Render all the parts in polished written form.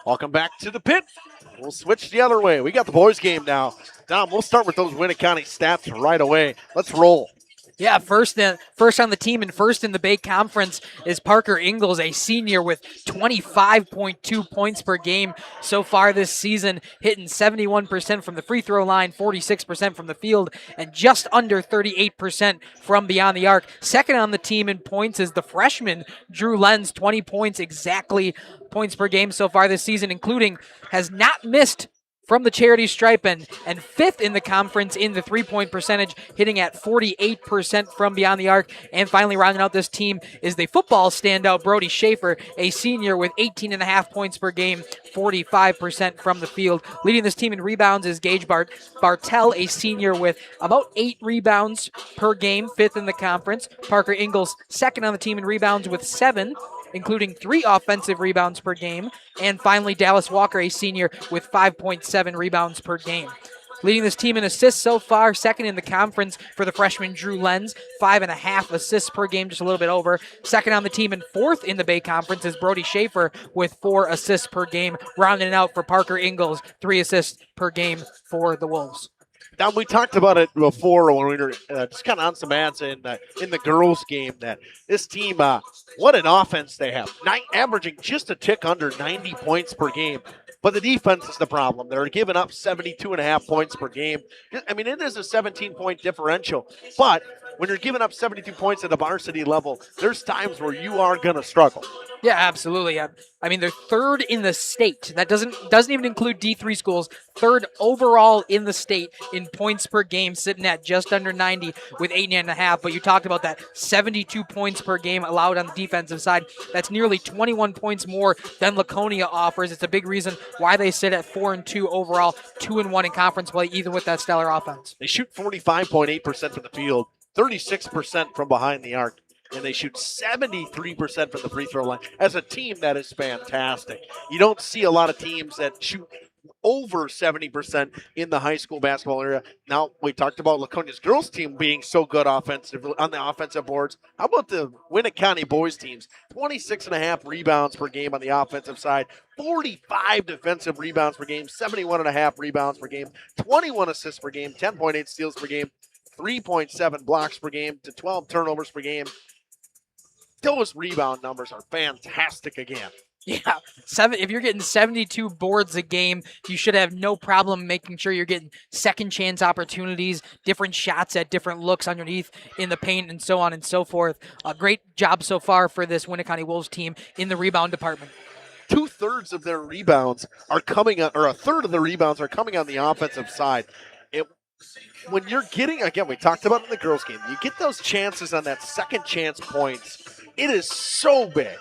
Welcome back to the pit. We'll switch the other way. We got the boys game now. Dom, we'll start with those Winneconne stats right away. Let's roll. Yeah, first on the team and first in the Bay Conference is Parker Ingalls, a senior with 25.2 points per game so far this season, hitting 71% from the free throw line, 46% from the field, and just under 38% from beyond the arc. Second on the team in points is the freshman Drew Lenz, 20 points exactly points per game so far this season, including has not missed from the charity stripe and fifth in the conference in the three-point percentage, hitting at 48% from beyond the arc. And finally, rounding out this team is the football standout Brody Schaefer, a senior with 18.5 points per game, 45% from the field. Leading this team in rebounds is Gage Bartell, a senior with about 8 rebounds per game, fifth in the conference. Parker Ingalls, second on the team in rebounds with 7, including 3 offensive rebounds per game. And finally, Dallas Walker, a senior with 5.7 rebounds per game. Leading this team in assists so far, second in the conference for the freshman Drew Lenz, 5.5 assists per game, just a little bit over. Second on the team and fourth in the Bay Conference is Brody Schaefer with 4 assists per game. Rounding it out for Parker Ingalls, 3 assists per game for the Wolves. Now, we talked about it before when we were just kind of on some ads in the girls' game that this team, what an offense they have, averaging just a tick under 90 points per game. But the defense is the problem. They're giving up 72.5 points per game. I mean, it is a 17-point differential. But when you're giving up 72 points at the varsity level, there's times where you are going to struggle. Yeah, absolutely. I mean, they're third in the state. That doesn't even include D3 schools. Third overall in the state in points per game, sitting at just under 90 with 8.5. But you talked about that 72 points per game allowed on the defensive side. That's nearly 21 points more than Laconia offers. It's a big reason why they sit at 4-2 overall, 2-1 in conference play, even with that stellar offense. They shoot 45.8% from the field, 36% from behind the arc. And they shoot 73% from the free throw line. As a team, that is fantastic. You don't see a lot of teams that shoot over 70% in the high school basketball area. Now, we talked about Laconia's girls team being so good offensively on the offensive boards. How about the Winneconne boys teams? 26.5 rebounds per game on the offensive side, 45 defensive rebounds per game, 71.5 rebounds per game, 21 assists per game, 10.8 steals per game, 3.7 blocks per game to 12 turnovers per game. Those rebound numbers are fantastic again. Yeah, if you're getting 72 boards a game, you should have no problem making sure you're getting second chance opportunities, different shots at different looks underneath in the paint, and so on and so forth. A great job so far for this Winneconne Wolves team in the rebound department. 2/3 of their rebounds are coming on, or a third of the rebounds are coming on the offensive side. When you're getting, again, we talked about it in the girls' game, you get those chances on that second chance points. It is so big.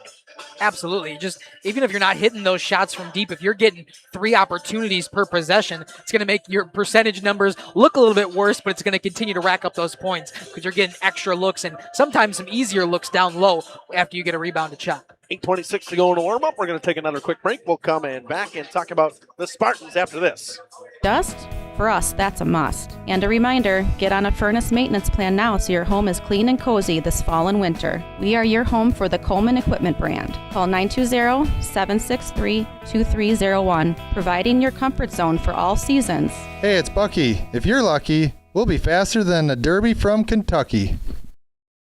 Absolutely. Just even if you're not hitting those shots from deep, if you're getting 3 opportunities per possession, it's going to make your percentage numbers look a little bit worse, but it's going to continue to rack up those points because you're getting extra looks and sometimes some easier looks down low after you get a rebounded shot. 8:26 to go in the warm-up. We're going to take another quick break. We'll come in back and talk about the Spartans after this. Dust? For us, that's a must. And a reminder, get on a furnace maintenance plan now so your home is clean and cozy this fall and winter. We are your home for the Coleman Equipment brand. Call 920-763-2301, providing your comfort zone for all seasons. Hey, it's Bucky. If you're lucky, we'll be faster than a derby from Kentucky.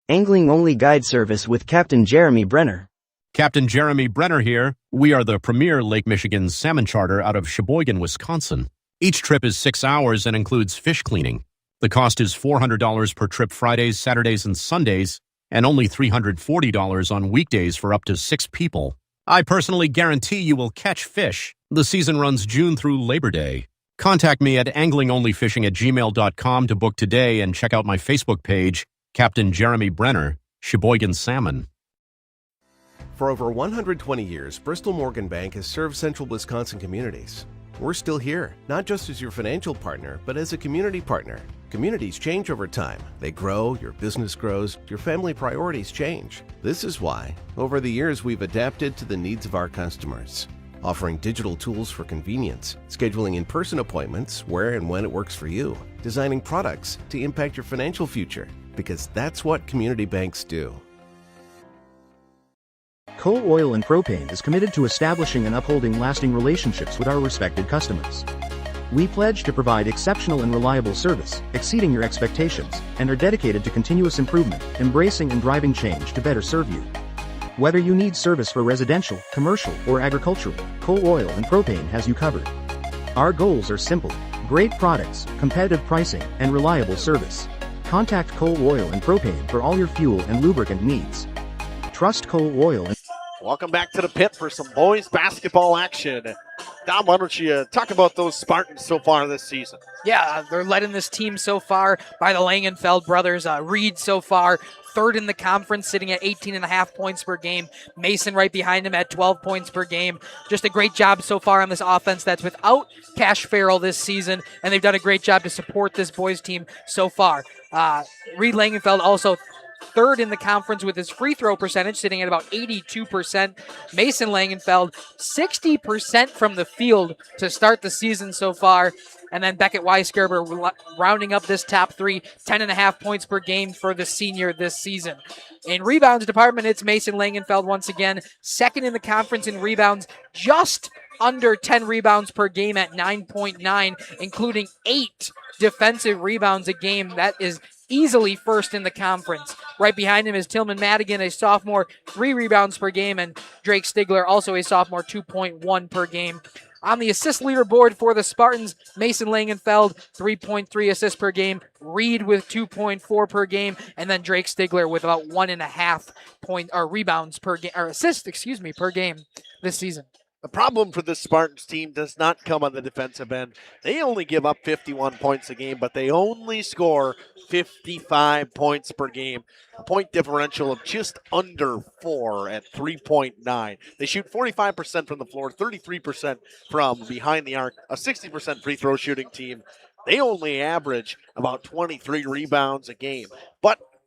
Angling-only guide service with Captain Jeremy Brenner. Captain Jeremy Brenner here. We are the premier Lake Michigan salmon charter out of Sheboygan, Wisconsin. Each trip is 6 hours and includes fish cleaning. The cost is $400 per trip Fridays, Saturdays, and Sundays, and only $340 on weekdays for up to 6 people. I personally guarantee you will catch fish. The season runs June through Labor Day. Contact me at anglingonlyfishing@gmail.com to book today and check out my Facebook page, Captain Jeremy Brenner, Sheboygan Salmon. For over 120 years, Bristol Morgan Bank has served central Wisconsin communities. We're still here, not just as your financial partner, but as a community partner. Communities change over time. They grow, your business grows, your family priorities change. This is why, over the years, we've adapted to the needs of our customers, offering digital tools for convenience, scheduling in-person appointments where and when it works for you, designing products to impact your financial future, because that's what community banks do. Coal Oil and Propane is committed to establishing and upholding lasting relationships with our respected customers. We pledge to provide exceptional and reliable service, exceeding your expectations, and are dedicated to continuous improvement, embracing and driving change to better serve you. Whether you need service for residential, commercial, or agricultural, Coal Oil and Propane has you covered. Our goals are simple: great products, competitive pricing, and reliable service. Contact Coal Oil and Propane for all your fuel and lubricant needs. Trust Coal Oil and Welcome back to the pit for some boys basketball action. Dom, why don't you talk about those Spartans so far this season? Yeah, they're led in this team so far by the Langenfeld brothers. Reed so far, third in the conference, sitting at 18.5 points per game. Mason right behind him at 12 points per game. Just a great job so far on this offense that's without Cash Farrell this season, and they've done a great job to support this boys team so far. Reed Langenfeld also third in the conference with his free throw percentage, sitting at about 82%. Mason Langenfeld, 60% from the field to start the season so far. And then Beckett Weisgerber rounding up this top three, 10.5 points per game for the senior this season. In rebounds department, it's Mason Langenfeld once again, second in the conference in rebounds, just under 10 rebounds per game at 9.9, including 8 defensive rebounds a game. That is easily first in the conference. Right behind him is Tillman Madigan, a sophomore, 3 rebounds per game, and Drake Stigler, also a sophomore, 2.1 per game. On the assist leaderboard for the Spartans, Mason Langenfeld, 3.3 assists per game, Reed with 2.4 per game, and then Drake Stigler with about 1.5 rebounds per game, or assists, per game this season. The problem for this Spartans team does not come on the defensive end. They only give up 51 points a game, but they only score 55 points per game. A point differential of just under 4 at 3.9. They shoot 45% from the floor, 33% from behind the arc, a 60% free throw shooting team. They only average about 23 rebounds a game.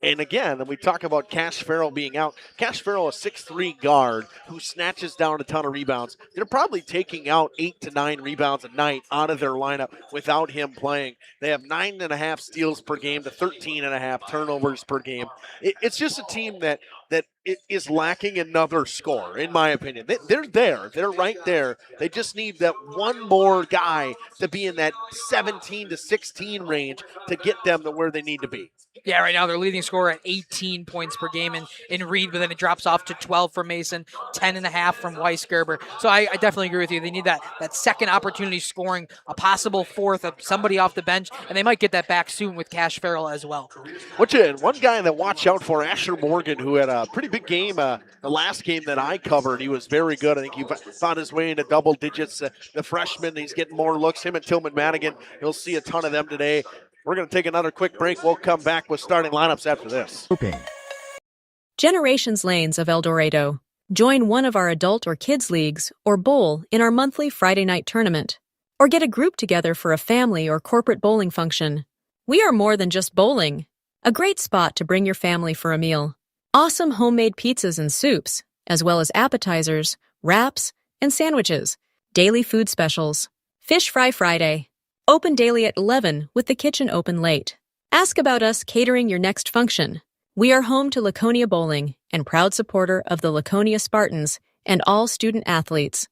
And again, we talk about Cash Farrell being out. Cash Farrell, a 6'3 guard who snatches down a ton of rebounds. They're probably taking out 8 to 9 rebounds a night out of their lineup without him playing. They have 9.5 steals per game to 13.5 turnovers per game. It's just a team that is lacking another scorer, in my opinion. They're there. They're right there. They just need that one more guy to be in that 17 to 16 range to get them to where they need to be. Yeah, right now their leading scorer at 18 points per game in Reed, but then it drops off to 12 for Mason, 10.5 from Weisgerber. So I definitely agree with you. They need that second opportunity scoring, a possible fourth of somebody off the bench, and they might get that back soon with Cash Farrell as well. One guy that watch out for, Asher Morgan, who had a pretty big game the last game that I covered. He was very good. I think he found his way into double digits. The freshman, he's getting more looks. Him and Tillman Madigan, you'll see a ton of them today. We're going to take another quick break. We'll come back with starting lineups after this. Generations Lanes of El Dorado. Join one of our adult or kids leagues or bowl in our monthly Friday night tournament. Or get a group together for a family or corporate bowling function. We are more than just bowling. A great spot to bring your family for a meal. Awesome homemade pizzas and soups, as well as appetizers, wraps, and sandwiches. Daily food specials. Fish Fry Friday. Open daily at 11 with the kitchen open late. Ask about us catering your next function. We are home to Laconia Bowling and proud supporter of the Laconia Spartans and all student athletes.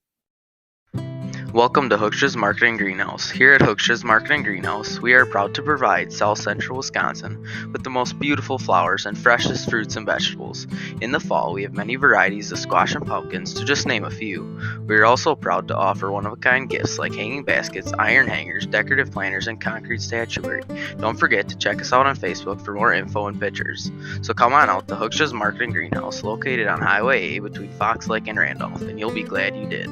Welcome to Hooksha's Marketing Greenhouse. Here at Hooksha's Marketing Greenhouse, we are proud to provide South Central Wisconsin with the most beautiful flowers and freshest fruits and vegetables. In the fall, we have many varieties of squash and pumpkins, to just name a few. We are also proud to offer one-of-a-kind gifts like hanging baskets, iron hangers, decorative planters, and concrete statuary. Don't forget to check us out on Facebook for more info and pictures. So come on out to Hooksha's Marketing Greenhouse, located on Highway A between Fox Lake and Randolph, and you'll be glad you did.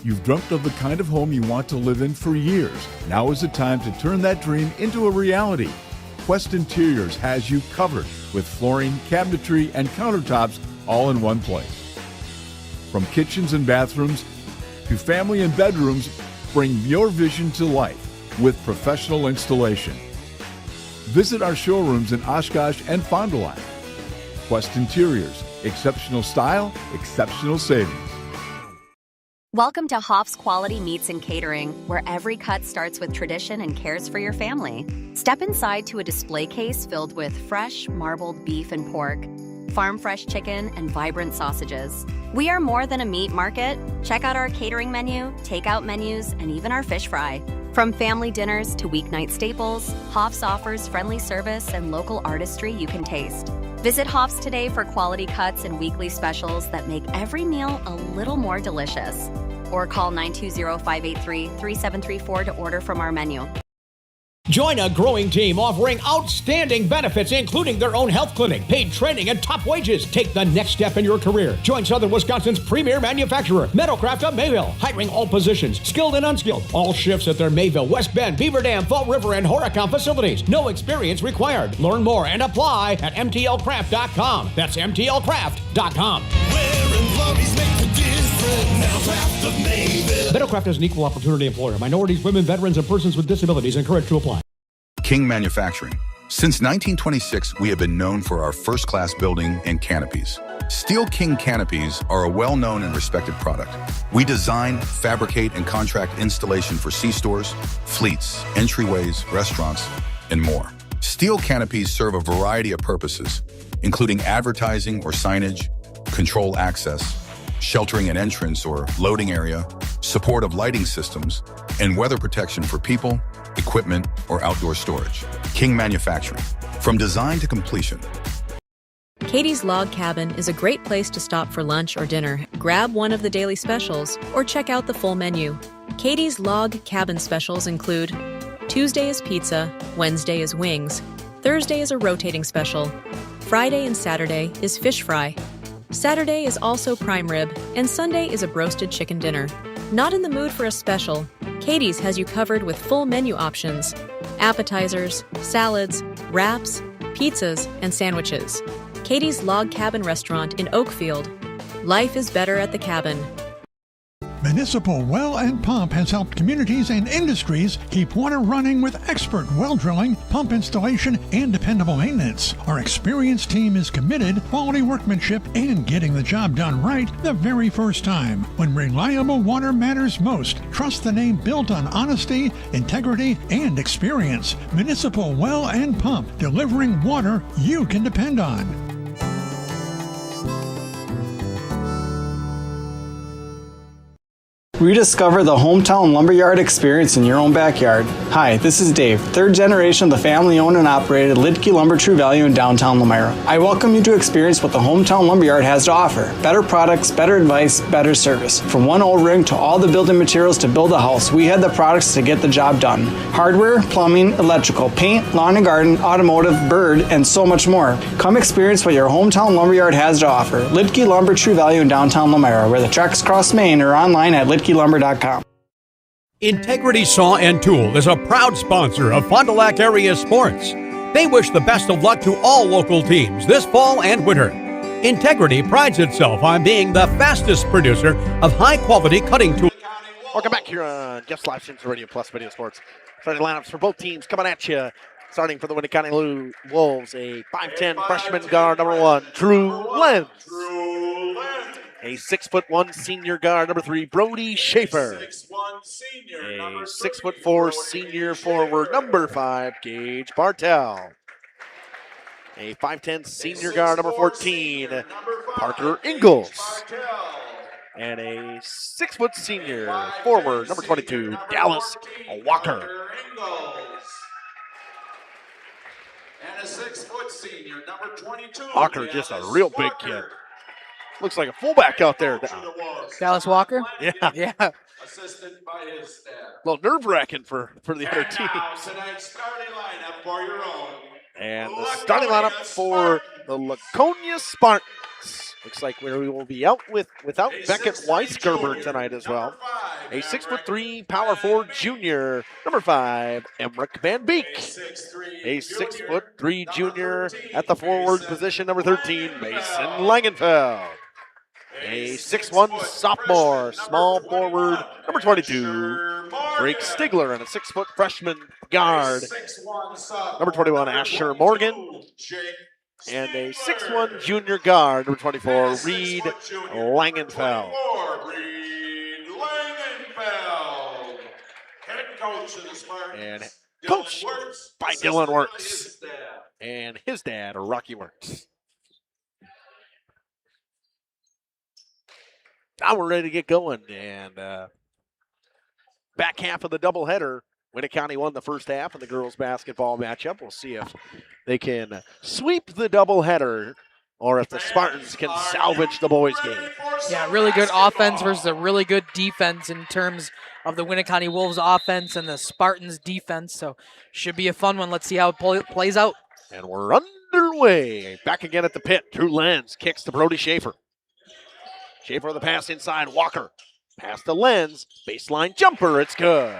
You've dreamt of the kind of home you want to live in for years. Now is the time to turn that dream into a reality. Quest Interiors has you covered with flooring, cabinetry, and countertops all in one place. From kitchens and bathrooms to family and bedrooms, bring your vision to life with professional installation. Visit our showrooms in Oshkosh and Fond du Lac. Quest Interiors, exceptional style, exceptional savings. Welcome to Hoff's Quality Meats and Catering, where every cut starts with tradition and cares for your family. Step inside to a display case filled with fresh, marbled beef and pork, farm-fresh chicken, and vibrant sausages. We are more than a meat market. Check out our catering menu, takeout menus, and even our fish fry. From family dinners to weeknight staples, Hoff's offers friendly service and local artistry you can taste. Visit Hoff's today for quality cuts and weekly specials that make every meal a little more delicious. Or call 920-583-3734 to order from our menu. Join a growing team offering outstanding benefits, including their own health clinic, paid training, and top wages. Take the next step in your career. Join Southern Wisconsin's premier manufacturer, Meadowcraft of Mayville, hiring all positions, skilled and unskilled. All shifts at their Mayville, West Bend, Beaver Dam, Fall River, and Horicon facilities. No experience required. Learn more and apply at mtlcraft.com. That's mtlcraft.com. Meadowcraft is an equal opportunity employer. Minorities, women, veterans, and persons with disabilities encouraged to apply. King Manufacturing. Since 1926, we have been known for our first-class building and canopies. Steel King canopies are a well-known and respected product. We design, fabricate, and contract installation for C-stores, fleets, entryways, restaurants, and more. Steel canopies serve a variety of purposes, including advertising or signage, control access, sheltering an entrance or loading area, support of lighting systems, and weather protection for people, equipment, or outdoor storage. King Manufacturing. From design to completion. Katie's Log Cabin is a great place to stop for lunch or dinner. Grab one of the daily specials or check out the full menu. Katie's Log Cabin specials include Tuesday is pizza, Wednesday is wings, Thursday is a rotating special, Friday and Saturday is fish fry, Saturday is also prime rib, and Sunday is a broasted chicken dinner. Not in the mood for a special? Katie's has you covered with full menu options, appetizers, salads, wraps, pizzas, and sandwiches. Katie's Log Cabin Restaurant in Oakfield. Life is better at the cabin. Municipal Well and Pump has helped communities and industries keep water running with expert well drilling, pump installation, and dependable maintenance. Our experienced team is committed, quality workmanship, and getting the job done right the very first time. When reliable water matters most, trust the name built on honesty, integrity, and experience. Municipal Well and Pump, delivering water you can depend on. Rediscover the hometown lumberyard experience in your own backyard. Hi, this is Dave, third generation of the family-owned and operated Lidke Lumber True Value in downtown Elmira. I welcome you to experience what the hometown lumberyard has to offer. Better products, better advice, better service. From one O-ring to all the building materials to build a house, we had the products to get the job done. Hardware, plumbing, electrical, paint, lawn and garden, automotive, bird, and so much more. Come experience what your hometown lumberyard has to offer. Lidke Lumber True Value in downtown Elmira, where the tracks cross Main, or online at lidkelumber.com. Integrity Saw and Tool is a proud sponsor of Fond du Lac area sports. They wish the best of luck to all local teams this fall and winter. Integrity prides itself on being the fastest producer of high-quality cutting tools. Welcome back here on Jeff's Livestreams Radio Plus Video Sports. Starting lineups for both teams coming at you. Starting for the Winneconne Wolves, a 5'10 freshman guard, number 1, Drew Lenz. A 6'1" senior guard, number 3, Brody Schaefer. A 6'4" senior forward, number 5, Gage Bartel. A 5'10" senior guard, number 14, Parker Ingalls. And a 6' senior forward, number 22, Dallas Walker. And a 6' senior, number 22. Walker, just a real big kid. Looks like a fullback out there. Dallas Walker? Yeah. Yeah. Assisted by his staff. A little nerve-wracking for the other team. Tonight's starting lineup for your own. And the starting lineup for the Laconia Spartans. Looks like we will be out without Beckett Weisgerber tonight as well. A 6'3" power forward junior, number 5, Emmerich Van Beek. A 6'3" junior at the forward position, number 13, Mason Langenfeld. A 6'1" sophomore, small forward, number 22, Drake Stigler, and a 6' freshman guard, number 21, Asher Morgan, and a 6'1" junior guard, number 24, Reed Langenfeld. And coached by Dylan Wirtz. And his dad, Rocky Wirtz. Now we're ready to get going. And back half of the doubleheader. Winneconne won the first half of the girls basketball matchup. We'll see if they can sweep the doubleheader or if the Spartans can salvage the boys' game. Yeah, really good offense versus a really good defense in terms of the Winneconne Wolves offense and the Spartans defense. So should be a fun one. Let's see how it plays out. And we're underway. Back again at the pit. Drew Lenz kicks to Brody Schaefer. Schaefer with the pass inside. Walker. Pass to Lenz. Baseline jumper. It's good.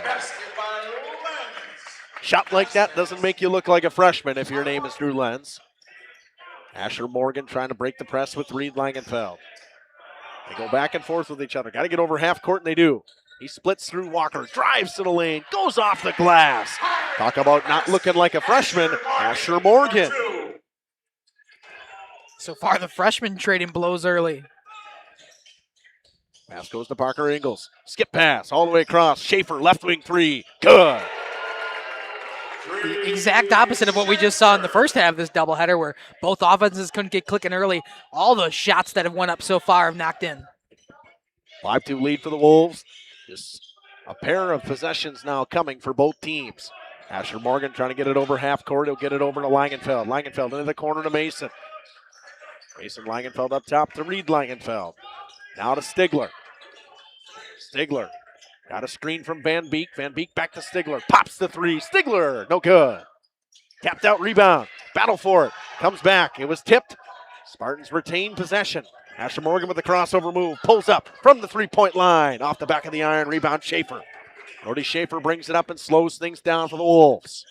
Shot like that doesn't make you look like a freshman if your name is Drew Lenz. Asher Morgan trying to break the press with Reed Langenfeld. They go back and forth with each other. Got to get over half court, and they do. He splits through Walker, drives to the lane, goes off the glass. Talk about not looking like a freshman, Asher Morgan. So far, the freshman trading blows early. Pass goes to Parker Ingles. Skip pass all the way across. Schaefer, left wing three. Good. The exact opposite of what we just saw in the first half of this doubleheader, where both offenses couldn't get clicking early. All the shots that have went up so far have knocked in. 5-2 lead for the Wolves. Just a pair of possessions now coming for both teams. Asher Morgan trying to get it over half court. He'll get it over to Langenfeld. Langenfeld into the corner to Mason. Mason Langenfeld up top to Reed Langenfeld. Now to Stigler. Stigler got a screen from Van Beek. Van Beek back to Stigler. Pops the three. Stigler, no good. Tapped out rebound. Battle for it. Comes back. It was tipped. Spartans retain possession. Asher Morgan with the crossover move. Pulls up from the three-point line. Off the back of the iron. Rebound Schaefer. Brody Schaefer brings it up and slows things down for the Wolves.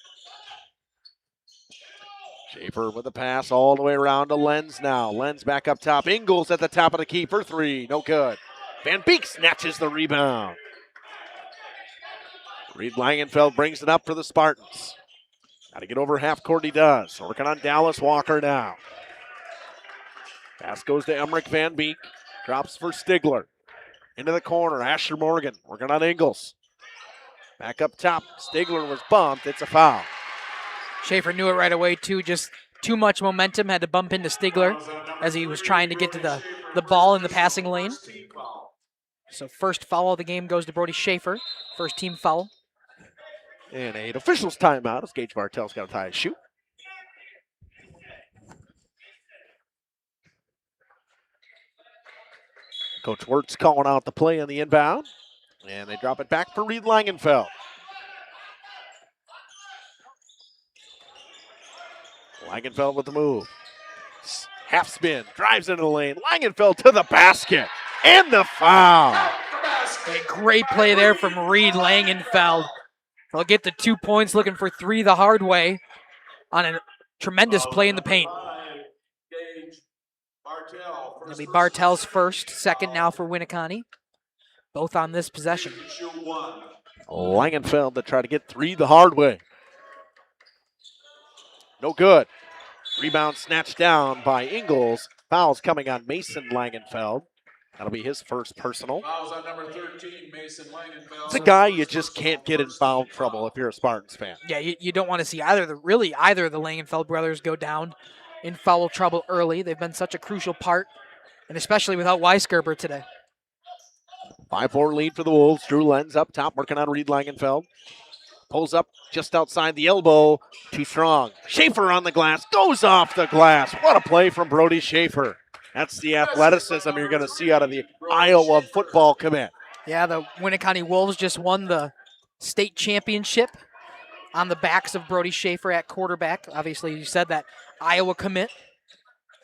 Schaefer with the pass all the way around to Lenz now. Lenz back up top. Ingles at the top of the key for three. No good. Van Beek snatches the rebound. Reed Langenfeld brings it up for the Spartans. Got to get over half court, he does. Working on Dallas Walker now. Pass goes to Emmerich Van Beek. Drops for Stigler. Into the corner, Asher Morgan working on Ingles. Back up top, Stigler was bumped. It's a foul. Schaefer knew it right away, too. Just too much momentum. Had to bump into Stigler as he was trying to get to the ball in the passing lane. So first foul of the game goes to Brody Schaefer. First team foul. And an official's timeout as Gage Bartell's got to tie his shoe. Coach Wirtz calling out the play on the inbound. And they drop it back for Reed Langenfeld. Langenfeld with the move. Half spin, drives into the lane. Langenfeld to the basket. And the foul. A great play there from Reed Langenfeld. They'll get the 2 points, looking for three the hard way on a tremendous play in the paint. It'll be Bartell's first, second now for Winneconne. Both on this possession. Langenfeld to try to get three the hard way. No good. Rebound snatched down by Ingles. Fouls coming on Mason Langenfeld. That'll be his first personal. Fouls on number 13, Mason Langenfeld. It's a guy you just can't get in foul trouble if you're a Spartans fan. Yeah, you don't want to see either of the Langenfeld brothers go down in foul trouble early. They've been such a crucial part, and especially without Weisgerber today. 5-4 lead for the Wolves. Drew Lenz up top working on Reed Langenfeld. Pulls up just outside the elbow. Too strong. Schaefer on the glass. Goes off the glass. What a play from Brody Schaefer. That's the athleticism you're going to see out of the Iowa football commit. Yeah, the Winneconne Wolves just won the state championship on the backs of Brody Schaefer at quarterback. Obviously, you said that Iowa commit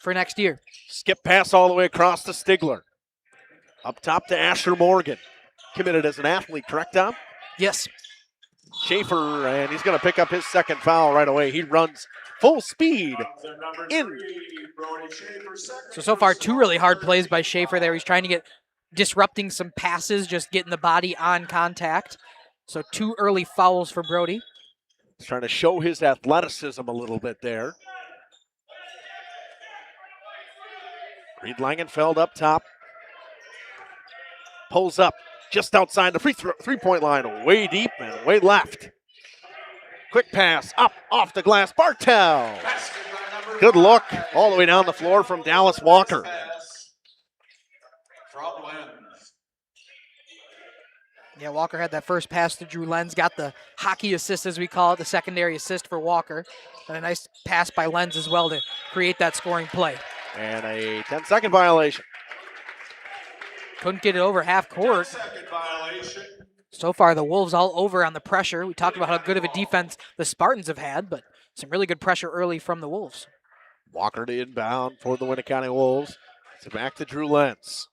for next year. Skip pass all the way across to Stigler. Up top to Asher Morgan. Committed as an athlete, correct, Tom? Yes. Schaefer, and he's going to pick up his second foul right away. He runs full speed in. So far, two really hard plays by Schaefer there. He's trying to get disrupting some passes, just getting the body on contact. So two early fouls for Brody. He's trying to show his athleticism a little bit there. Reed Langenfeld up top. Pulls up. just outside the three-point line, way deep and way left. Quick pass up off the glass. Bartel. Good look all the way down the floor from Dallas Walker. Yeah, Walker had that first pass to Drew Lenz, got the hockey assist, as we call it, the secondary assist for Walker. And a nice pass by Lenz as well to create that scoring play. And a 10-second violation. Couldn't get it over half court. So far, the Wolves all over on the pressure. We talked about how good of a defense the Spartans have had, but some really good pressure early from the Wolves. Walker to inbound for the Winneconne Wolves. So back to Drew Lenz.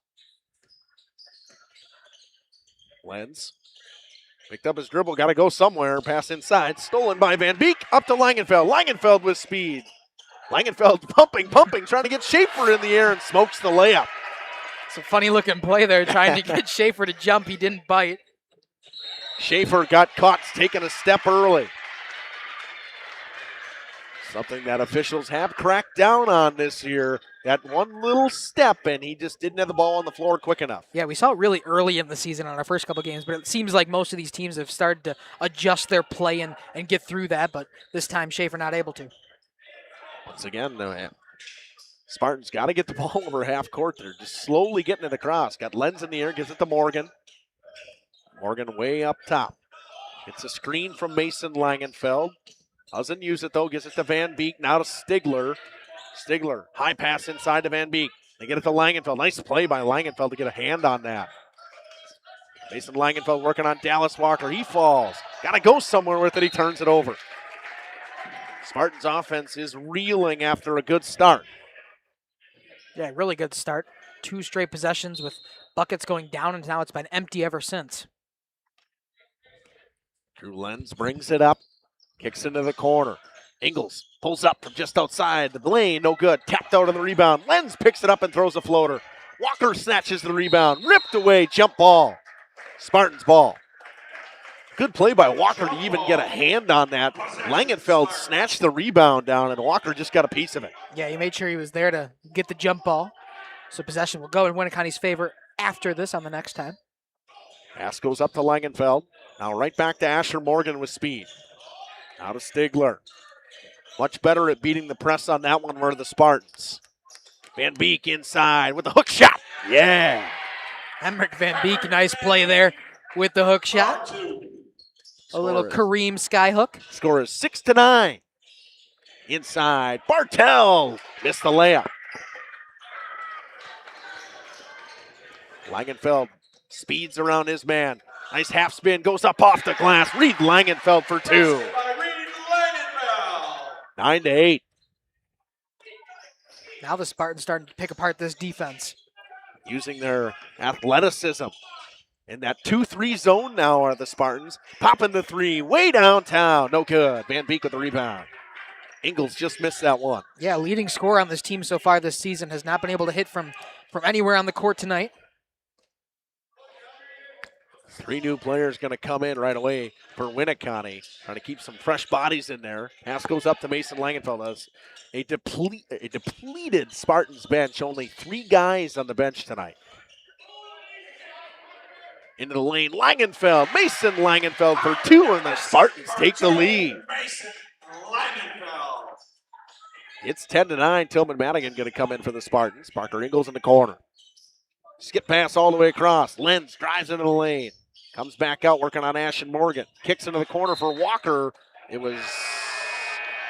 Lenz picked up his dribble, got to go somewhere. Pass inside, stolen by Van Beek. Up to Langenfeld. Langenfeld with speed. Langenfeld pumping, trying to get Schaefer in the air and smokes the layup. It's a funny looking play there, trying to get Schaefer to jump. He didn't bite. Schaefer got caught taking a step early. Something that officials have cracked down on this year. That one little step, and he just didn't have the ball on the floor quick enough. Yeah, we saw it really early in the season on our first couple games, but it seems like most of these teams have started to adjust their play and get through that, but this time Schaefer not able to. Once again, though, Spartans got to get the ball over half court. They're just slowly getting it across. Got Lenz in the air, gives it to Morgan. Morgan way up top. It's a screen from Mason Langenfeld. Doesn't use it, though. Gives it to Van Beek. Now to Stigler. Stigler, high pass inside to Van Beek. They get it to Langenfeld. Nice play by Langenfeld to get a hand on that. Mason Langenfeld working on Dallas Walker. He falls. Got to go somewhere with it. He turns it over. Spartans offense is reeling after a good start. Yeah, really good start. 2 straight possessions with buckets going down, and now it's been empty ever since. Drew Lenz brings it up. Kicks into the corner. Ingles pulls up from just outside the lane. No good. Tapped out on the rebound. Lenz picks it up and throws a floater. Walker snatches the rebound. Ripped away. Jump ball. Spartans ball. Good play by Walker to even get a hand on that. Langenfeld snatched the rebound down, and Walker just got a piece of it. Yeah, he made sure he was there to get the jump ball. So possession will go in Winneconne's favor after this on the next time. Pass goes up to Langenfeld. Now right back to Asher Morgan with speed. Now to Stigler. Much better at beating the press on that one were the Spartans. Van Beek inside with the hook shot. Yeah. Emmerich Van Beek, nice play there with the hook shot. A little Kareem skyhook. Score is 6-9. Inside. Bartel missed the layup. Langenfeld speeds around his man. Nice half spin, goes up off the glass. Reed Langenfeld for 2. 9-8. Now the Spartans starting to pick apart this defense. Using their athleticism. In that 2-3 zone now are the Spartans. Popping the 3 way downtown. No good. Van Beek with the rebound. Ingles just missed that one. Yeah, leading scorer on this team so far this season. Has not been able to hit from anywhere on the court tonight. 3 new players going to come in right away for Winneconne. Trying to keep some fresh bodies in there. Pass goes up to Mason Langenfeld. As a depleted Spartans bench. Only 3 guys on the bench tonight. Into the lane, Langenfeld. Mason Langenfeld for 2, and the Spartans take the lead. It's 10-9. Tillman Madigan going to come in for the Spartans. Parker Ingles in the corner. Skip pass all the way across. Lenz drives into the lane. Comes back out working on Ashton Morgan. Kicks into the corner for Walker. It was...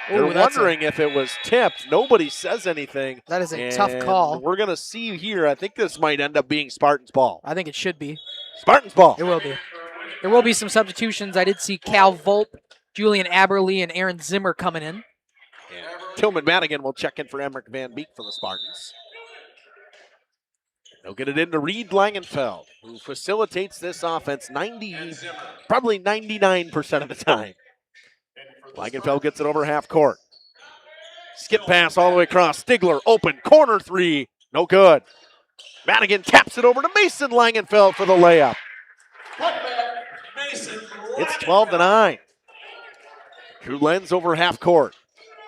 They're wondering if it was tipped. Nobody says anything. That is a tough call. We're going to see here. I think this might end up being Spartans ball. I think it should be. Spartans ball. It will be. There will be some substitutions. I did see Cal Volpe, Julian Aberle, and Aaron Zimmer coming in. And Tillman Madigan will check in for Emmerich Van Beek for the Spartans. They'll get it into Reed Langenfeld, who facilitates this offense probably 99% of the time. Langenfeld gets it over half court. Skip pass all the way across. Stigler open, corner 3, no good. Madigan taps it over to Mason Langenfeld for the layup. It's 12-9. Drew Lenz over half court.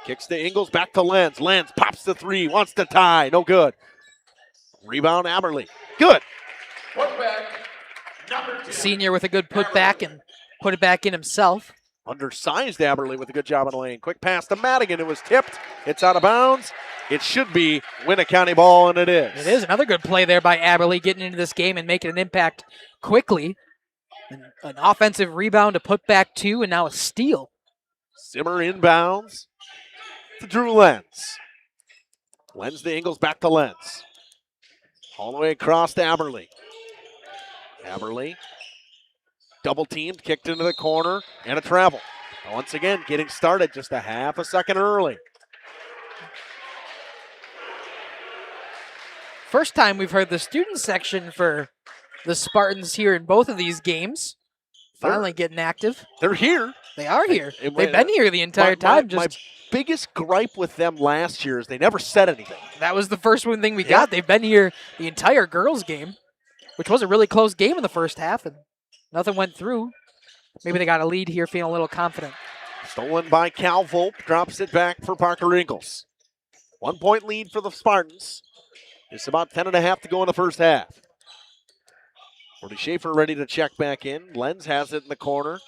Kicks to Ingles, back to Lenz. Lenz pops the 3, wants to tie, no good. Rebound Aberle. Good. Put back, number senior with a good putback and put it back in himself. Undersized Aberley with a good job on the lane. Quick pass to Madigan. It was tipped. It's out of bounds. It should be Winneconne ball, and it is. It is another good play there by Aberley, getting into this game and making an impact quickly. An offensive rebound to put back 2, and now a steal. Zimmer inbounds to Drew Lenz. Lenz to Ingles, back to Lenz. All the way across to Aberley. Aberley, double teamed, kicked into the corner, and a travel. Once again, getting started just a half a second early. First time we've heard the student section for the Spartans here in both of these games. Finally getting active. They're here. They are here. They've been here the entire time. My biggest gripe with them last year is they never said anything. That was the first one thing we got. They've been here the entire girls' game, which was a really close game in the first half, and nothing went through. Maybe they got a lead here, feeling a little confident. Stolen by Cal Volpe, drops it back for Parker Ingles. 1 point lead for the Spartans. It's about 10.5 to go in the first half. Brody Schaefer ready to check back in. Lenz has it in the corner.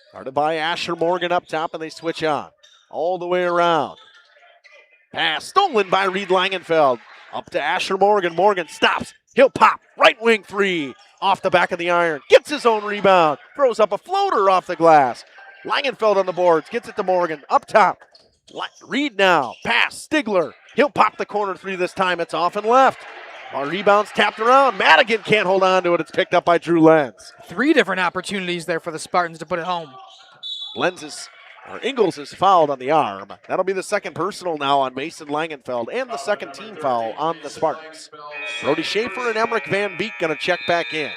Started by Asher Morgan up top, and they switch on. All the way around. Pass stolen by Reed Langenfeld. Up to Asher Morgan. Morgan stops. He'll pop. Right wing 3. Off the back of the iron. Gets his own rebound. Throws up a floater off the glass. Langenfeld on the boards. Gets it to Morgan. Up top. Reed now. Pass. Stigler. He'll pop the corner 3 this time. It's off and left. Our rebounds tapped around. Madigan can't hold on to it. It's picked up by Drew Lenz. 3 different opportunities there for the Spartans to put it home. Ingles is fouled on the arm. That'll be the second personal now on Mason Langenfeld and the second team foul on the Spartans. Brody Schaefer and Emmerich Van Beek going to check back in.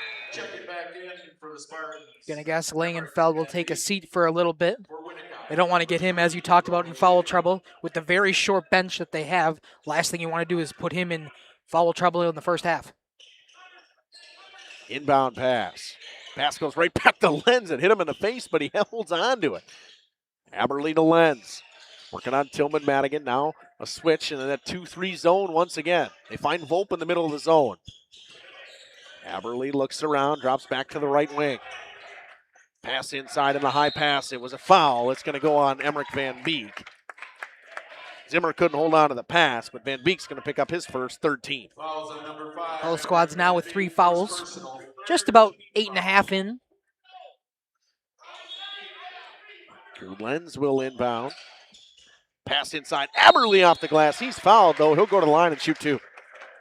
Gonna guess Langenfeld will take a seat for a little bit. They don't want to get him, as you talked about, in foul trouble. With the very short bench that they have, last thing you want to do is put him in foul trouble in the first half. Inbound pass. Pass goes right back to Lenz and hit him in the face, but he holds on to it. Aberley to Lenz. Working on Tillman Madigan. Now a switch and then a 2-3 zone once again. They find Volpe in the middle of the zone. Aberley looks around, drops back to the right wing. Pass inside in the high pass. It was a foul. It's going to go on Emmerich Van Beek. Zimmer couldn't hold on to the pass, but Van Beek's going to pick up his first, third team. Both squads now with 3 fouls. Just about 8.5 in. Drew Lenz will inbound. Pass inside. Aberley off the glass. He's fouled, though. He'll go to the line and shoot 2.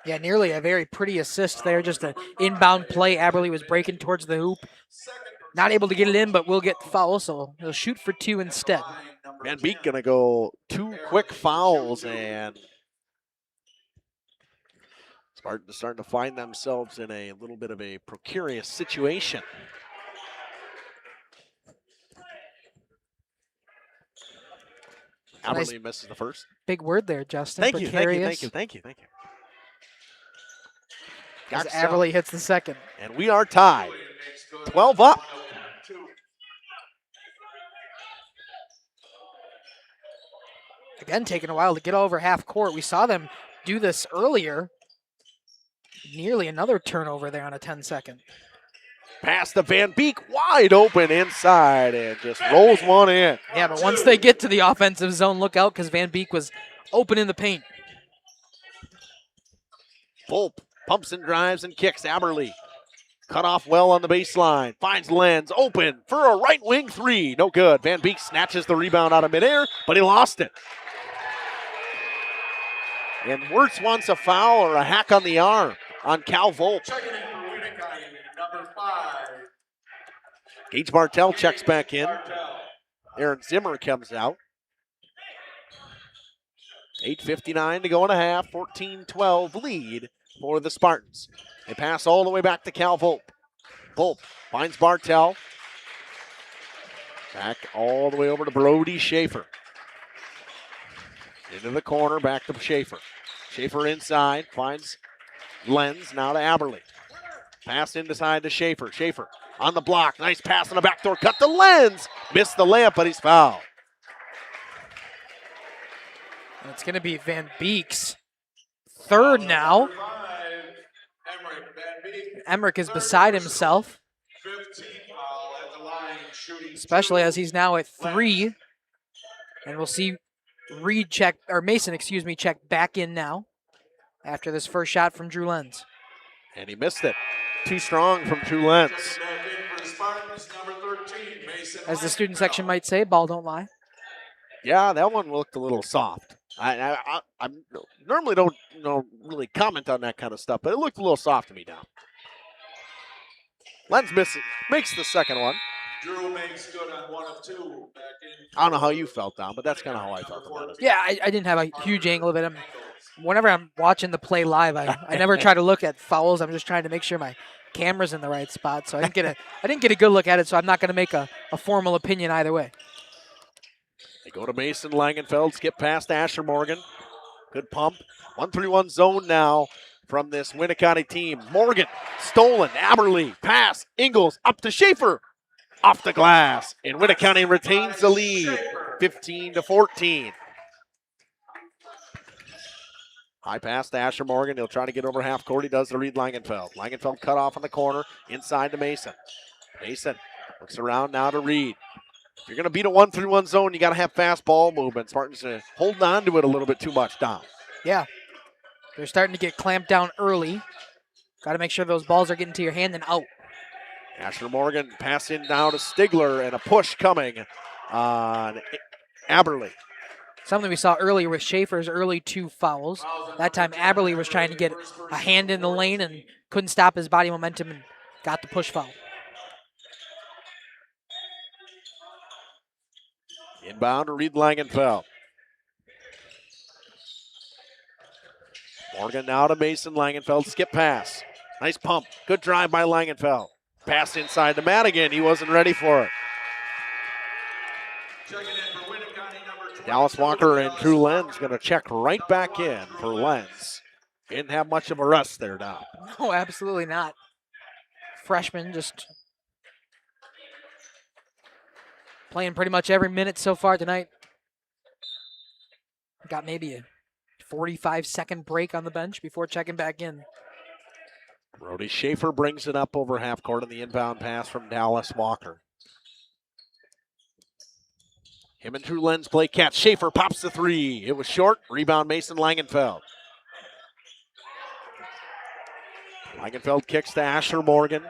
Yeah, nearly a very pretty assist there. Just an inbound play. Aberley was breaking towards the hoop. Not able to get it in, but will get the foul, so he'll shoot for 2 instead. Van Beek going to go 2 quick fouls, and Spartans starting to find themselves in a little bit of a precarious situation. Aberley misses the first. Big word there, Justin. Thank you. As Gotcha. Aberley hits the second. And we are tied. 12 up. Again, taking a while to get over half court. We saw them do this earlier. Nearly another turnover there on a 10-second. Pass to Van Beek, wide open inside, and just rolls one in. Yeah, but once they get to the offensive zone, look out, because Van Beek was open in the paint. Volpe pumps and drives and kicks. Aberley cut off well on the baseline. Finds Lenz open for a right wing 3. No good. Van Beek snatches the rebound out of midair, but he lost it. And Wirtz wants a foul or a hack on the arm on Cal Volpe. Gage Bartel checks back in. Aaron Zimmer comes out. 8:59 to go in a half. 14-12 lead for the Spartans. They pass all the way back to Cal Volpe. Volpe finds Bartel. Back all the way over to Brody Schaefer. Into the corner, back to Schaefer. Schaefer inside, finds Lenz, now to Aberley. Pass inside to Schaefer. Schaefer on the block, nice pass on the backdoor cut to Lenz. Missed the layup, but he's fouled. And it's going to be Van Beek's third now. Emmerich is beside himself. foul at the line, shooting especially as he's now at 3. And we'll see Mason, check back in now after this first shot from Drew Lenz. And he missed it. Too strong from Drew Lenz. Checking back in for the Spartans, number 13, Mason. As the student section might say, ball don't lie. Yeah, that one looked a little soft. I normally don't really comment on that kind of stuff, but it looked a little soft to me now. Lenz makes the second one. Drew makes good on 1 of 2. Back in. I don't know how you felt, Don, but that's kind of how I felt about it. Yeah, I didn't have a huge angle of it. Whenever I'm watching the play live, I never try to look at fouls. I'm just trying to make sure my camera's in the right spot. So I didn't get a good look at it, so I'm not going to make a formal opinion either way. They go to Mason Langenfeld, skip past Asher Morgan. Good pump. 1-3-1 zone now from this Winneconne team. Morgan, stolen, Aberly, pass, Ingles, up to Schaefer. Off the glass, and Winneconne retains the lead, 15-14. High pass to Asher Morgan. He'll try to get over half court. He does to Reed Langenfeld. Langenfeld cut off on the corner, inside to Mason. Mason looks around now to Reed. If you're going to beat a 1-3-1 zone, you got to have fast ball movement. Spartans holding on to it a little bit too much, Dom. Yeah, they're starting to get clamped down early. Got to make sure those balls are getting to your hand and out. Asher Morgan passing now to Stigler, and a push coming on Aberly. Something we saw earlier with Schaefer's early 2 fouls. That time Aberly was trying to get a hand in the lane and couldn't stop his body momentum and got the push foul. Inbound to Reed Langenfeld. Morgan now to Mason Langenfeld. Skip pass. Nice pump. Good drive by Langenfeld. Pass inside to Madigan. He wasn't ready for it. Dallas Walker and Drew Lenz going to check right back in for Lenz. Didn't have much of a rest there, Dom. No, absolutely not. Freshman just playing pretty much every minute so far tonight. Got maybe a 45-second break on the bench before checking back in. Brody Schaefer brings it up over half court on the inbound pass from Dallas Walker. Him and Drew Lenz play catch. Schaefer pops the 3. It was short. Rebound Mason Langenfeld. Langenfeld kicks to Asher Morgan.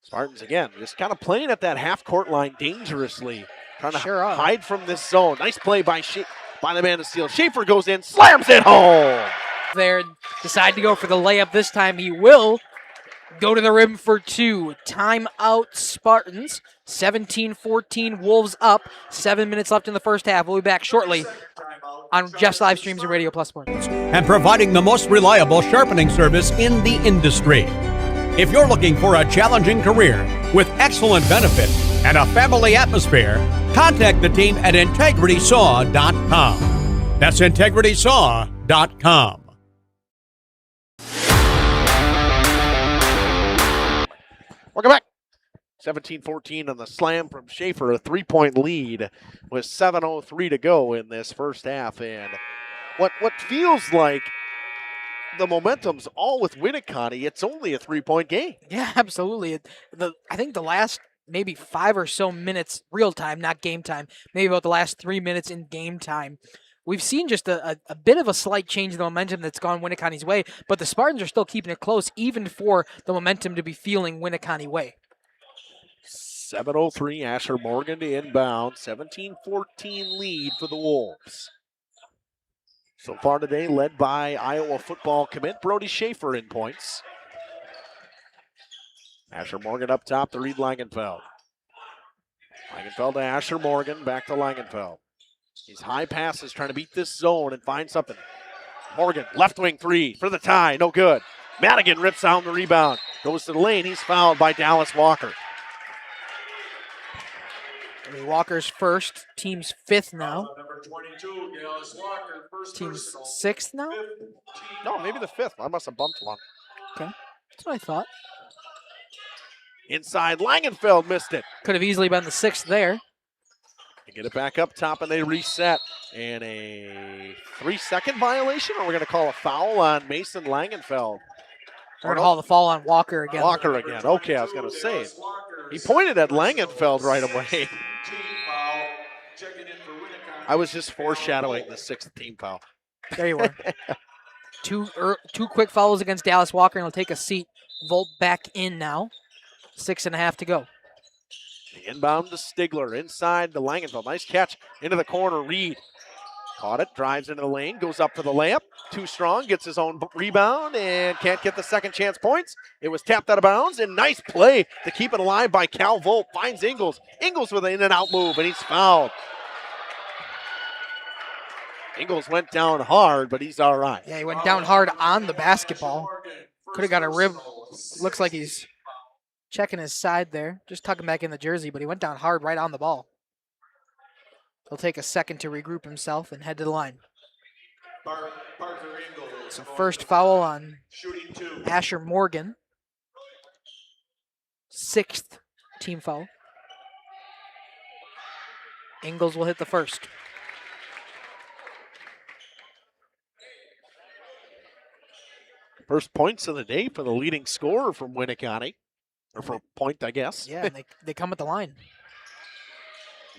Spartans again just kind of playing at that half court line dangerously. Trying to hide from this zone. Nice play by the man to steal. Schaefer goes in, slams it home. There, decide to go for the layup this time. He will go to the rim for 2. Timeout Spartans. 17-14 Wolves up. 7 minutes left in the first half. We'll be back shortly on Jeff's Livestreams and Radio Plus Sports. And providing the most reliable sharpening service in the industry. If you're looking for a challenging career with excellent benefits and a family atmosphere, contact the team at IntegritySaw.com. That's IntegritySaw.com. Welcome back. 17-14 on the slam from Schaefer. A 3-point lead with 7:03 to go in this first half. And what feels like the momentum's all with Winneconne. It's only a 3-point game. Yeah, absolutely. I think the last maybe 5 or so minutes, real time, not game time, maybe about the last 3 minutes in game time, we've seen just a bit of a slight change in the momentum that's gone Winneconne's way, but the Spartans are still keeping it close, even for the momentum to be feeling Winneconne way. 7:03, Asher Morgan to inbound. 17-14 lead for the Wolves. So far today, led by Iowa football commit Brody Schaefer in points. Asher Morgan up top to Reed Langenfeld. Langenfeld to Asher Morgan, back to Langenfeld. These high passes trying to beat this zone and find something. Morgan, left wing 3 for the tie, no good. Madigan rips out the rebound. Goes to the lane, he's fouled by Dallas Walker. Walker's first, team's 5th now. Number 22, Dallas Walker, first Team's personal. 6th now? No, maybe the 5th. I must have bumped one. Okay, that's what I thought. Inside, Langenfeld missed it. Could have easily been the 6th there. They get it back up top and they reset. And a 3-second violation, or we're going to call a foul on Mason Langenfeld. We're going to haul the fall on Walker again. Walker again. Okay, I was going to say. He pointed at Langenfeld right away. I was just foreshadowing the 6th team foul. There you were. Two quick fouls against Dallas Walker, and he'll take a seat. Volt back in now. 6.5 to go. The inbound to Stigler. Inside to Langenfeld. Nice catch into the corner. Reed caught it, drives into the lane, goes up for the layup. Too strong, gets his own rebound, and can't get the second chance points. It was tapped out of bounds, and nice play to keep it alive by Cal Volt. Finds Ingles. Ingles with an in-and-out move, and he's fouled. Ingles went down hard, but he's all right. Yeah, he went down hard on the basketball. Could have got a rib. Looks like he's checking his side there. Just tucking back in the jersey, but he went down hard right on the ball. He'll take a second to regroup himself and head to the line. So first foul on Asher Morgan. 6th team foul. Ingles will hit the first. First points of the day for the leading scorer from Winneconne. Or for a point, I guess. Yeah, and they come at the line.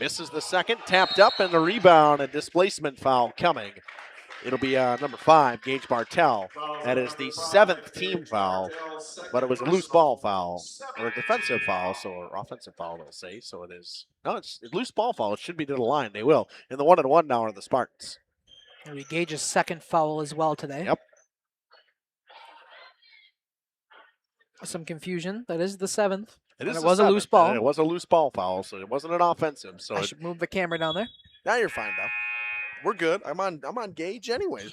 Misses the second, tapped up, and the rebound and displacement foul coming. It'll be number 5, Gage Bartell. That is the 7th team foul, but it was a loose ball foul, or a defensive foul, or offensive foul, they'll say. So it is, no, it's a loose ball foul. It should be to the line. They will. And the 1-and-1 now are the Spartans. It'll be Gage's second foul as well today. Yep. Some confusion. That is the 7th. It was a loose ball. And it was a loose ball foul, so it wasn't an offensive. So I should move the camera down there. Now you're fine, though. We're good. I'm on Gage anyways.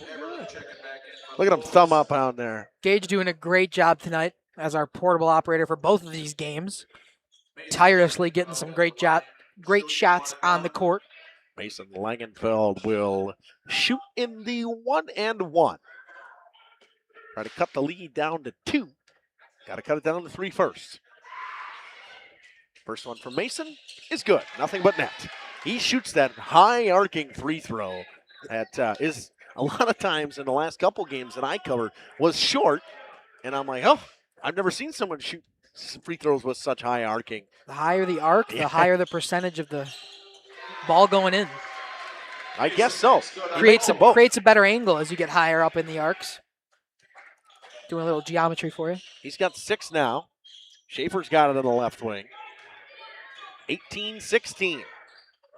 Look at him thumb up on there. Gage doing a great job tonight as our portable operator for both of these games. Tirelessly getting some great shots on the court. Mason Langenfeld will shoot in the 1-and-1. Try to cut the lead down to 2. Got to cut it down to 3 first. First one from Mason is good. Nothing but net. He shoots that high arcing free throw that is a lot of times in the last couple games that I covered was short. And I'm like, oh, I've never seen someone shoot free throws with such high arcing. The higher the arc, the higher the percentage of the ball going in. I guess so. Creates a better angle as you get higher up in the arcs. Doing a little geometry for you. He's got 6 now. Schaefer's got it in the left wing. 18-16.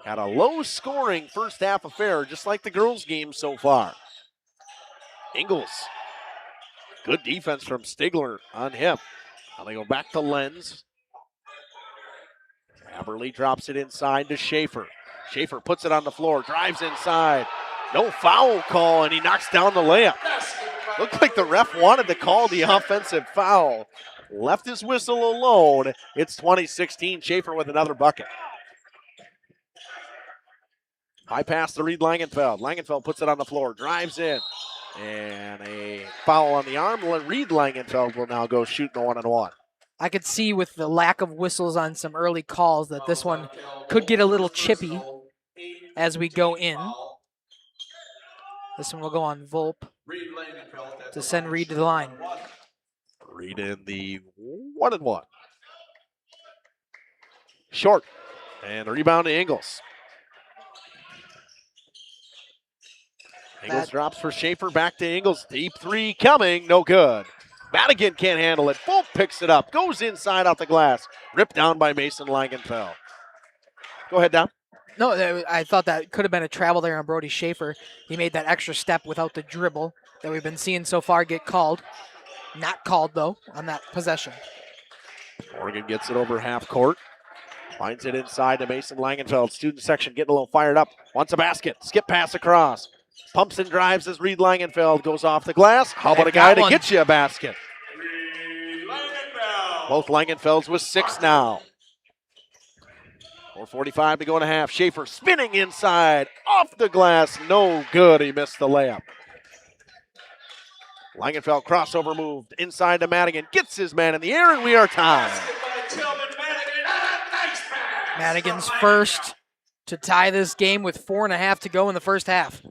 Got a low-scoring first-half affair, just like the girls' game so far. Ingles. Good defense from Stigler on him. Now they go back to Lenz. Aberly drops it inside to Schaefer. Schaefer puts it on the floor, drives inside. No foul call, and he knocks down the layup. Looked like the ref wanted to call the offensive foul. Left his whistle alone. It's 2016. Schaefer with another bucket. High pass to Reed Langenfeld. Langenfeld puts it on the floor, drives in. And a foul on the arm. Reed Langenfeld will now go shoot the 1-and-1. I could see with the lack of whistles on some early calls that this one could get a little chippy as we go in. This one will go on Volp to send Reed to the line. Reed in the 1-and-1. Short. And a rebound to Ingles. Ingles drops for Schaefer. Back to Ingles. Deep 3 coming. No good. Madigan can't handle it. Volp picks it up. Goes inside out the glass. Ripped down by Mason Langenfeld. Go ahead, Dom. No, I thought that could have been a travel there on Brody Schaefer. He made that extra step without the dribble that we've been seeing so far get called. Not called, though, on that possession. Morgan gets it over half court. Finds it inside to Mason Langenfeld. Student section getting a little fired up. Wants a basket. Skip pass across. Pumps and drives as Reed Langenfeld goes off the glass. How about a guy to get you a basket? Both Langenfelds with 6 now. 4:45 to go in a half. Schaefer spinning inside. Off the glass. No good. He missed the layup. Langenfeld crossover move inside to Madigan. Gets his man in the air, and we are tied. Madigan's first to tie this game with 4.5 to go in the first half.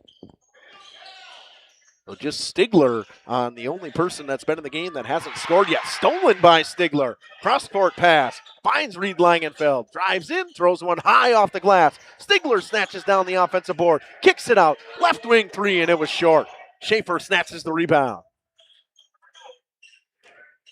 So just Stigler on the only person that's been in the game that hasn't scored yet. Stolen by Stigler. Cross-court pass. Finds Reed Langenfeld. Drives in, throws one high off the glass. Stigler snatches down the offensive board. Kicks it out. Left wing three, and it was short. Schaefer snatches the rebound.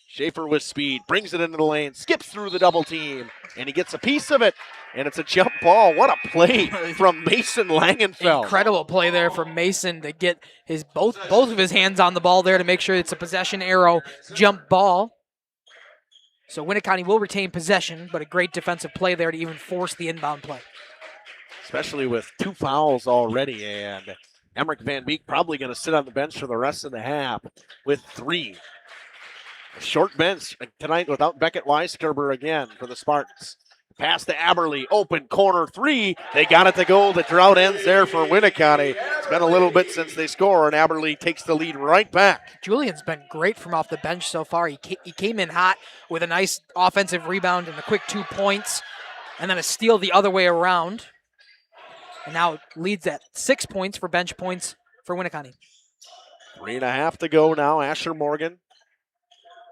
Schaefer with speed, brings it into the lane, skips through the double team, and he gets a piece of it, and it's a jump ball. What a play from Mason Langenfeld. Incredible play there from Mason to get his both of his hands on the ball there to make sure it's a possession arrow jump ball. So Winneconne will retain possession, but a great defensive play there to even force the inbound play. Especially with 2 fouls already, and Emmerich Van Beek probably going to sit on the bench for the rest of the half with 3. A short bench tonight without Beckett Weisgerber again for the Spartans. Pass to Aberle, open corner 3. They got it to go. The drought ends there for Winneconne. It's been a little bit since they score, and Aberle takes the lead right back. Julian's been great from off the bench so far. He came in hot with a nice offensive rebound and a quick 2 points, and then a steal the other way around. And now leads at 6 points for bench points for Winneconne. 3.5 to go now. Asher Morgan.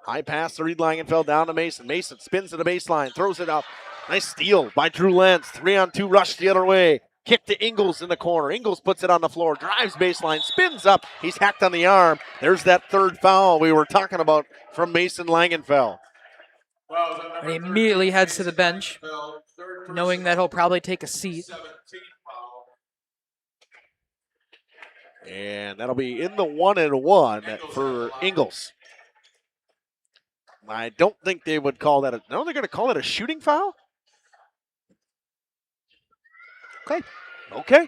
High pass to Reed Langenfeld down to Mason. Mason spins to the baseline, throws it up. Nice steal by Drew Lentz. 3-on-2 rush the other way. Kick to Ingles in the corner. Ingles puts it on the floor, drives baseline, spins up. He's hacked on the arm. There's that 3rd foul we were talking about from Mason Langenfeld. And he immediately heads to the bench, knowing that he'll probably take a seat. And that'll be in the 1-and-1 for Ingles. I don't think they would call that no, they're going to call it a shooting foul? Okay.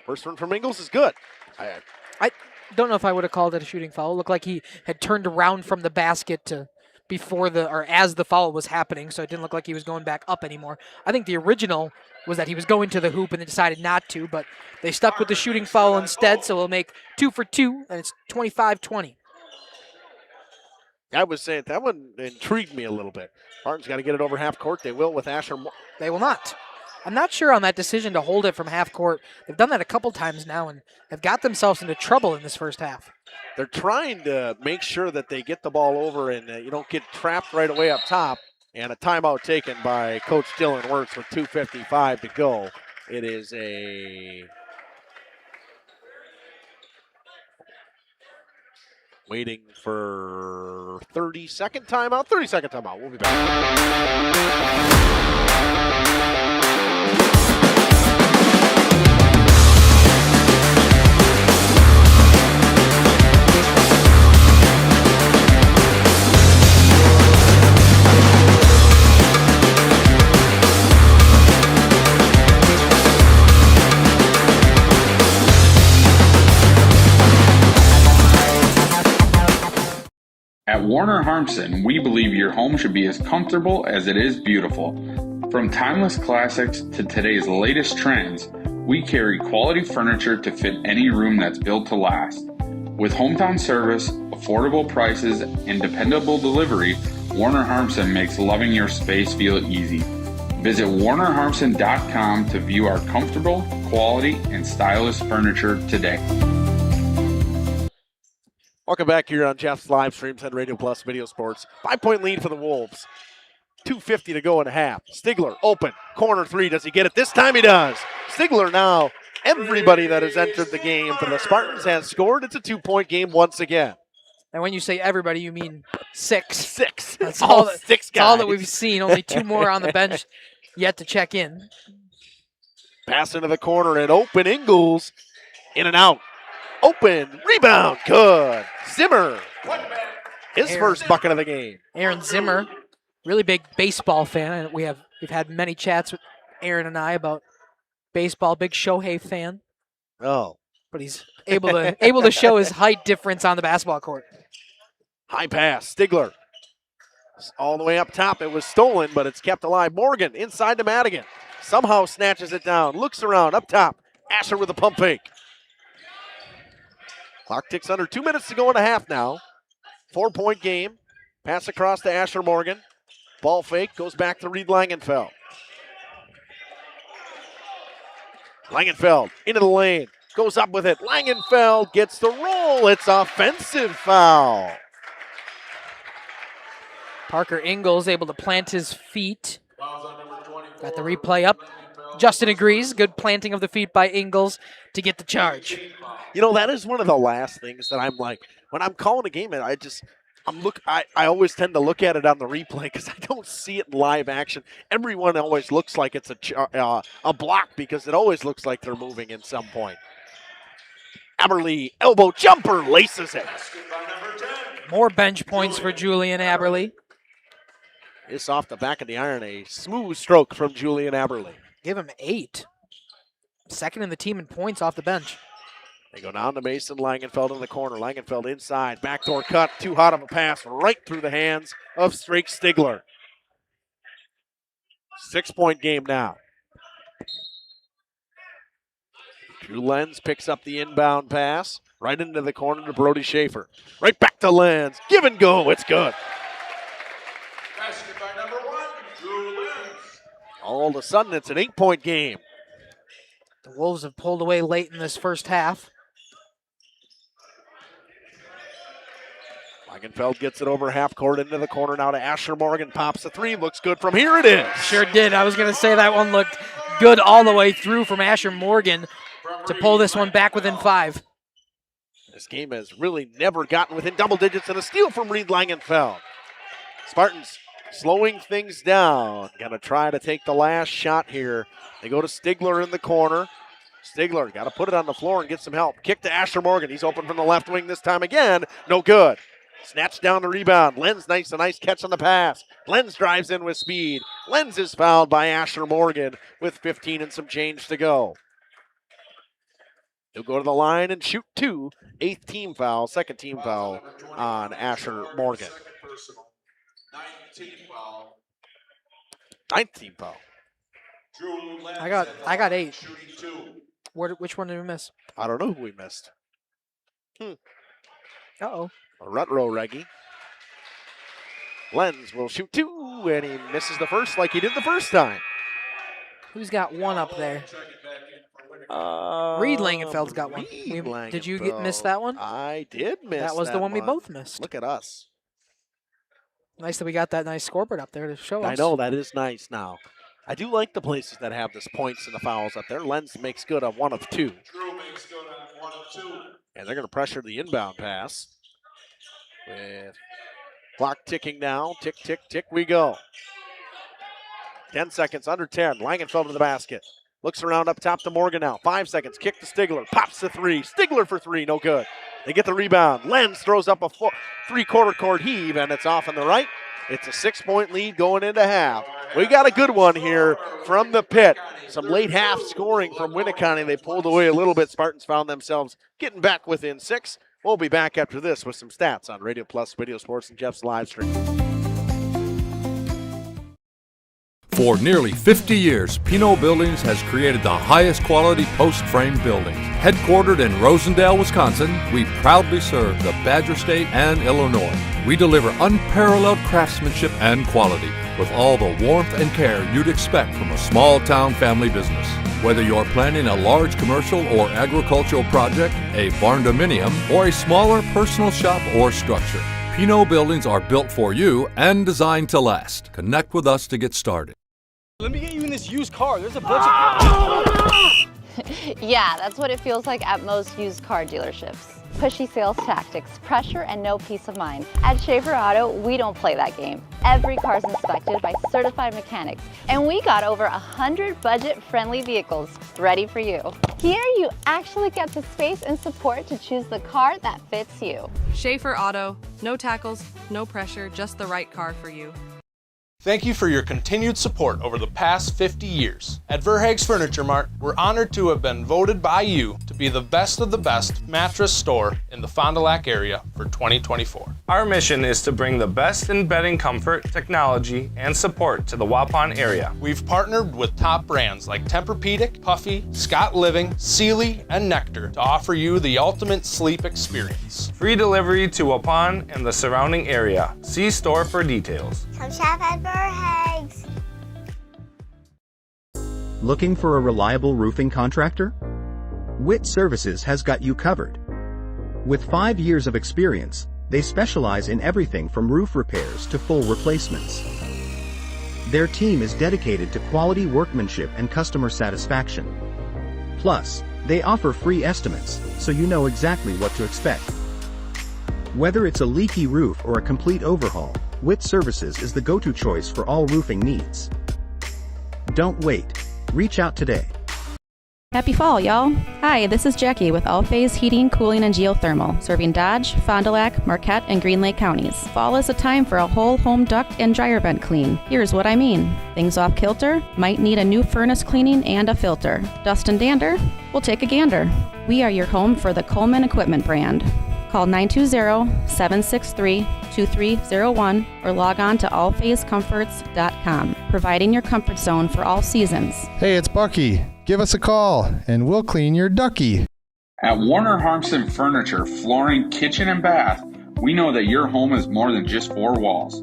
First one from Ingles is good. I don't know if I would have called it a shooting foul. It looked like he had turned around from the basket to as the foul was happening, so it didn't look like he was going back up anymore. I think the original was that he was going to the hoop and they decided not to, but they stuck with the shooting foul instead, so we'll make 2 for 2, and it's 25-20. I was saying that one intrigued me a little bit. Spartans got to get it over half court. They will with Asher. They will not. I'm not sure on that decision to hold it from half court. They've done that a couple times now and have got themselves into trouble in this first half. They're trying to make sure that they get the ball over and you don't get trapped right away up top. And a timeout taken by Coach Dylan Wirtz with 2:55 to go. It is a waiting for 30-second timeout. 30-second timeout. We'll be back. At Warner Harmson, we believe your home should be as comfortable as it is beautiful. From timeless classics to today's latest trends, we carry quality furniture to fit any room that's built to last. With hometown service, affordable prices, and dependable delivery, Warner Harmson makes loving your space feel easy. Visit WarnerHarmson.com to view our comfortable, quality, and stylish furniture today. Welcome back here on Jeff's Livestreams and Radio Plus Video Sports. 5-point lead for the Wolves. 2:50 to go in a half. Stigler open. Corner 3. Does he get it? This time he does. Stigler now. Everybody that has entered the game for the Spartans has scored. It's a 2-point game once again. And when you say everybody, you mean 6. 6. That's all 6 guys. That's all that we've seen. Only 2 more on the bench yet to check in. Pass into the corner and open Ingles. In and out. Open. Rebound. Good. Zimmer. His first bucket of the game. Aaron Zimmer, really big baseball fan. We've had many chats with Aaron and I about baseball. Big Shohei fan. Oh. But he's able to show his height difference on the basketball court. High pass. Stigler. All the way up top. It was stolen, but it's kept alive. Morgan inside to Madigan. Somehow snatches it down. Looks around. Up top. Asher with a pump fake. Clock ticks under 2 minutes to go in a half now. 4-point game. Pass across to Asher Morgan. Ball fake goes back to Reed Langenfeld. Langenfeld into the lane. goes up with it. Langenfeld gets the roll. It's offensive foul. Parker Ingalls able to plant his feet. Got the replay up. Justin agrees. Good planting of the feet by Ingalls to get the charge. You know, that is one of the last things that I'm like, when I'm calling a game, I always tend to look at it on the replay because I don't see it in live action. Everyone always looks like it's a block because it always looks like they're moving at some point. Aberle, elbow jumper, laces it. More bench points for Julian Aberle. This off the back of the iron, a smooth stroke from Julian Aberle. Give him 8. Second in the team in points off the bench. They go down to Mason Langenfeld in the corner. Langenfeld inside, backdoor cut, too hot of a pass, right through the hands of Drake Stigler. 6-point game now. Drew Lenz picks up the inbound pass, right into the corner to Brody Schaefer. Right back to Lenz, give and go, it's good. Basket by number 1, Drew Lenz. All of a sudden, it's an 8-point game. The Wolves have pulled away late in this first half. Langenfeld gets it over half court into the corner now to Asher Morgan. Pops a 3, looks good from here it is. Sure did. I was going to say that one looked good all the way through from Asher Morgan to pull this one back within 5. This game has really never gotten within double digits, and a steal from Reed Langenfeld. Spartans slowing things down. Gonna try to take the last shot here. They go to Stigler in the corner. Stigler got to put it on the floor and get some help. Kick to Asher Morgan. He's open from the left wing this time again. No good. Snatched down the rebound. Lenz a nice catch on the pass. Lenz drives in with speed. Lenz is fouled by Asher Morgan with 15 and some change to go. He'll go to the line and shoot 2. 8th team foul, 2nd team foul on Asher Morgan. 9th team foul. I got 8. Which one did we miss? I don't know who we missed. Uh-oh. A Rutro Reggie. Lenz will shoot 2, and he misses the first like he did the first time. Who's got 1 up there? Reed Langenfeld's got 1. Did you miss that one? I did miss that. That was the one we both missed. Look at us. Nice that we got that nice scoreboard up there to show us. I know, that is nice now. I do like the places that have this points and the fouls up there. Lenz makes good on 1 of 2. Drew makes good on 1 of 2. And they're going to pressure the inbound pass. With clock ticking now. Tick, tick, tick, we go. 10 seconds, under 10. Langenfeld to the basket. Looks around up top to Morgan now. 5 seconds, kick to Stigler. Pops the 3. Stigler for 3, no good. They get the rebound. Lenz throws up a 3-quarter court heave, and it's off on the right. It's a 6-point lead going into half. We got a good one here from the pit. Some late half scoring from Winneconne. They pulled away a little bit. Spartans found themselves getting back within 6. We'll be back after this with some stats on Radio Plus, Video Sports, and Jeff's live stream. For nearly 50 years, Pinot Buildings has created the highest quality post-frame buildings. Headquartered in Rosendale, Wisconsin, we proudly serve the Badger State and Illinois. We deliver unparalleled craftsmanship and quality with all the warmth and care you'd expect from a small-town family business. Whether you're planning a large commercial or agricultural project, a barn-dominium, or a smaller personal shop or structure, Pinot Buildings are built for you and designed to last. Connect with us to get started. Let me get you in this used car. There's a bunch of... Yeah, that's what it feels like at most used car dealerships. Pushy sales tactics, pressure, and no peace of mind. At Schaefer Auto, we don't play that game. Every car's inspected by certified mechanics, and we got over 100 budget-friendly vehicles ready for you. Here, you actually get the space and support to choose the car that fits you. Schaefer Auto, no tackles, no pressure, just the right car for you. Thank you for your continued support over the past 50 years. At Verhaeg's Furniture Mart, we're honored to have been voted by you to be the best of the best mattress store in the Fond du Lac area for 2024. Our mission is to bring the best in bedding comfort, technology, and support to the Waupun area. We've partnered with top brands like Tempur-Pedic, Puffy, Scott Living, Sealy, and Nectar to offer you the ultimate sleep experience. Free delivery to Waupun and the surrounding area. See store for details. Come shop at Verhaeg's. Looking for a reliable roofing contractor? Witt Services has got you covered. With 5 years of experience, they specialize in everything from roof repairs to full replacements. Their team is dedicated to quality workmanship and customer satisfaction. Plus, they offer free estimates, so you know exactly what to expect. Whether it's a leaky roof or a complete overhaul, Witt Services is the go-to choice for all roofing needs. Don't wait. Reach out today. Happy fall, y'all. Hi, this is Jackie with All Phase Heating, Cooling, and Geothermal, serving Dodge, Fond du Lac, Marquette, and Green Lake counties. Fall is a time for a whole home duct and dryer vent clean. Here's what I mean. Things off kilter? Might need a new furnace cleaning and a filter. Dust and dander? We'll take a gander. We are your home for the Coleman Equipment brand. Call 920-763-2301 or log on to allphasecomforts.com, providing your comfort zone for all seasons. Hey, it's Bucky. Give us a call, and we'll clean your ducky. At Warner Harmson Furniture, Flooring, Kitchen, and Bath, we know that your home is more than just four walls.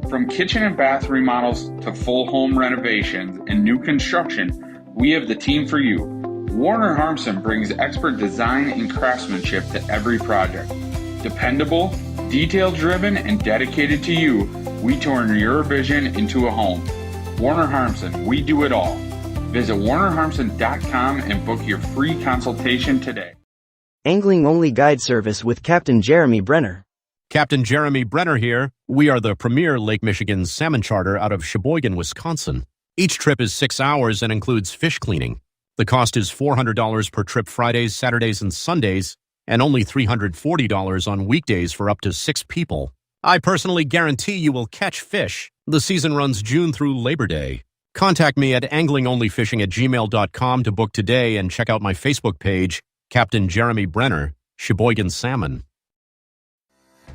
From kitchen and bath remodels to full home renovations and new construction, we have the team for you. Warner Harmson brings expert design and craftsmanship to every project. Dependable, detail-driven, and dedicated to you, we turn your vision into a home. Warner Harmson, we do it all. Visit warnerharmson.com and book your free consultation today. Angling-only guide service with Captain Jeremy Brenner. Captain Jeremy Brenner here. We are the premier Lake Michigan salmon charter out of Sheboygan, Wisconsin. Each trip is 6 hours and includes fish cleaning. The cost is $400 per trip Fridays, Saturdays, and Sundays, and only $340 on weekdays for up to 6 people. I personally guarantee you will catch fish. The season runs June through Labor Day. Contact me at anglingonlyfishing@gmail.com to book today and check out my Facebook page, Captain Jeremy Brenner, Sheboygan Salmon.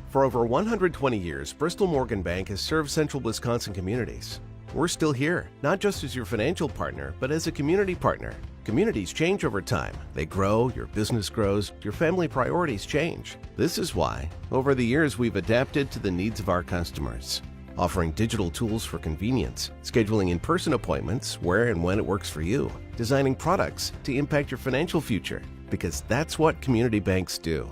For over 120 years, Bristol Morgan Bank has served central Wisconsin communities. We're still here, not just as your financial partner, but as a community partner. Communities change over time. They grow, your business grows, your family priorities change. This is why, over the years, we've adapted to the needs of our customers. Offering digital tools for convenience, scheduling in-person appointments where and when it works for you, designing products to impact your financial future, because that's what community banks do.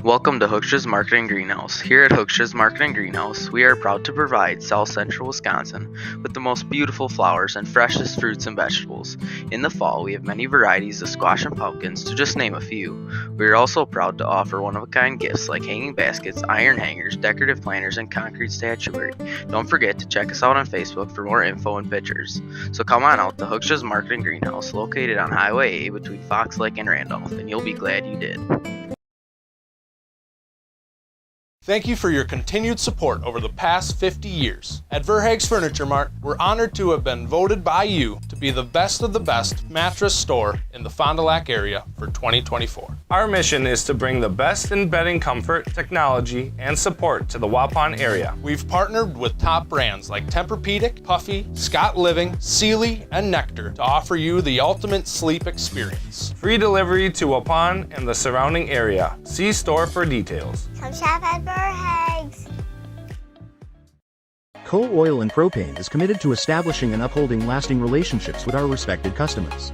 Welcome to Hooksha's Marketing Greenhouse. Here at Hooksha's Marketing Greenhouse, we are proud to provide South Central Wisconsin with the most beautiful flowers and freshest fruits and vegetables. In the fall, we have many varieties of squash and pumpkins, to just name a few. We are also proud to offer one-of-a-kind gifts like hanging baskets, iron hangers, decorative planters, and concrete statuary. Don't forget to check us out on Facebook for more info and pictures. So come on out to Hooksha's Marketing Greenhouse, located on Highway A between Fox Lake and Randolph, and you'll be glad you did. Thank you for your continued support over the past 50 years. At Verhaeg's Furniture Mart, we're honored to have been voted by you to be the best of the best mattress store in the Fond du Lac area for 2024. Our mission is to bring the best in bedding comfort, technology, and support to the Waupun area. We've partnered with top brands like Tempur-Pedic, Puffy, Scott Living, Sealy, and Nectar to offer you the ultimate sleep experience. Free delivery to Waupun and the surrounding area. See store for details. Come shop at Verhaeg's. Coal Oil and Propane is committed to establishing and upholding lasting relationships with our respected customers.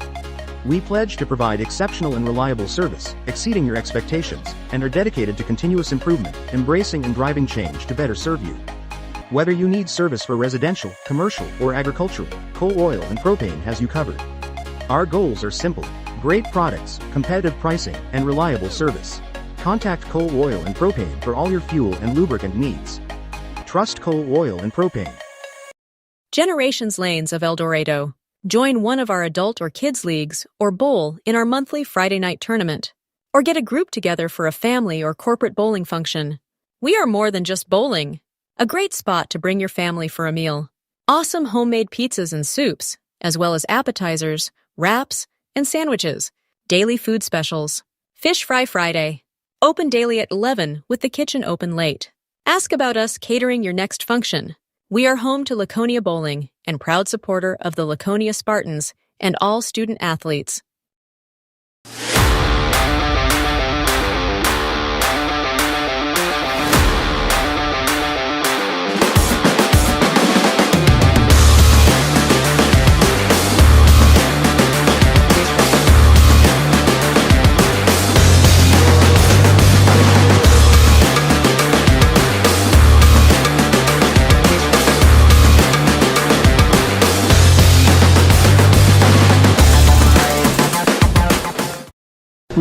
We pledge to provide exceptional and reliable service, exceeding your expectations, and are dedicated to continuous improvement, embracing and driving change to better serve you. Whether you need service for residential, commercial, or agricultural, Coal Oil and Propane has you covered. Our goals are simple: great products, competitive pricing, and reliable service. Contact Coal Oil and Propane for all your fuel and lubricant needs. Trust Coal Oil and Propane. Generations Lanes of El Dorado. Join one of our adult or kids leagues or bowl in our monthly Friday night tournament. Or get a group together for a family or corporate bowling function. We are more than just bowling. A great spot to bring your family for a meal. Awesome homemade pizzas and soups, as well as appetizers, wraps, and sandwiches. Daily food specials. Fish Fry Friday. Open daily at 11 with the kitchen open late. Ask about us catering your next function. We are home to Laconia Bowling and proud supporter of the Laconia Spartans and all student athletes.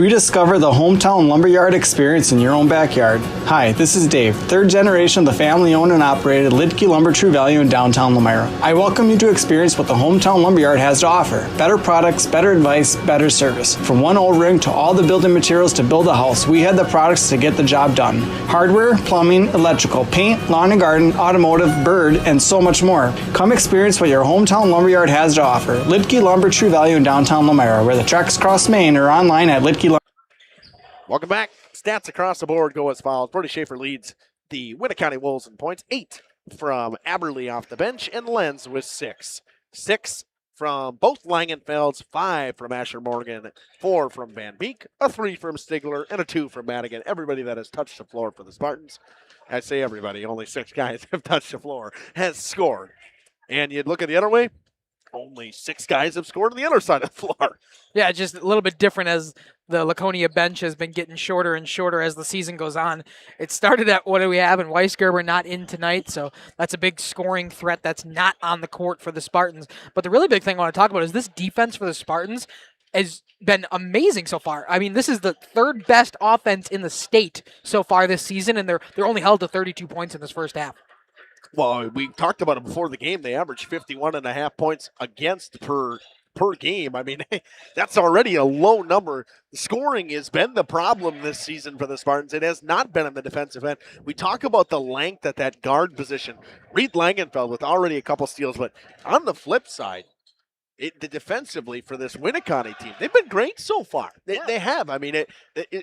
Rediscover the hometown lumberyard experience in your own backyard. Hi, this is Dave, third generation of the family-owned and operated Lidke Lumber True Value in downtown Lamira. I welcome you to experience what the hometown lumberyard has to offer. Better products, better advice, better service. From one O-ring to all the building materials to build a house, we had the products to get the job done. Hardware, plumbing, electrical, paint, lawn and garden, automotive, bird, and so much more. Come experience what your hometown lumberyard has to offer. Lidke Lumber True Value in downtown Lamira, where the tracks cross Main, or online at Lidke. Welcome back. Stats across the board go as follows. Brody Schaefer leads the Winneconne Wolves in points. 8 from Aberley off the bench, and Lenz with 6. 6 from both Langenfelds, 5 from Asher Morgan, 4 from Van Beek, a 3 from Stigler, and a 2 from Madigan. Everybody that has touched the floor for the Spartans, I say everybody, only 6 guys have touched the floor, has scored. And you'd look at the other way, only 6 guys have scored on the other side of the floor. Yeah, just a little bit different as the Laconia bench has been getting shorter and shorter as the season goes on. It started at what do we have, and Weisgerber not in tonight, so that's a big scoring threat that's not on the court for the Spartans. But the really big thing I want to talk about is this defense for the Spartans has been amazing so far. I mean, this is the 3rd best offense in the state so far this season, and they're only held to 32 points in this first half. Well, we talked about it before the game. They averaged 51.5 points against per game. I mean, that's already a low number. The scoring has been the problem this season for the Spartans. It has not been in the defensive end. We talk about the length at that guard position. Reed Langenfeld with already a couple steals, but on the flip side, defensively for this Winneconne team, they've been great so far. They have. I mean,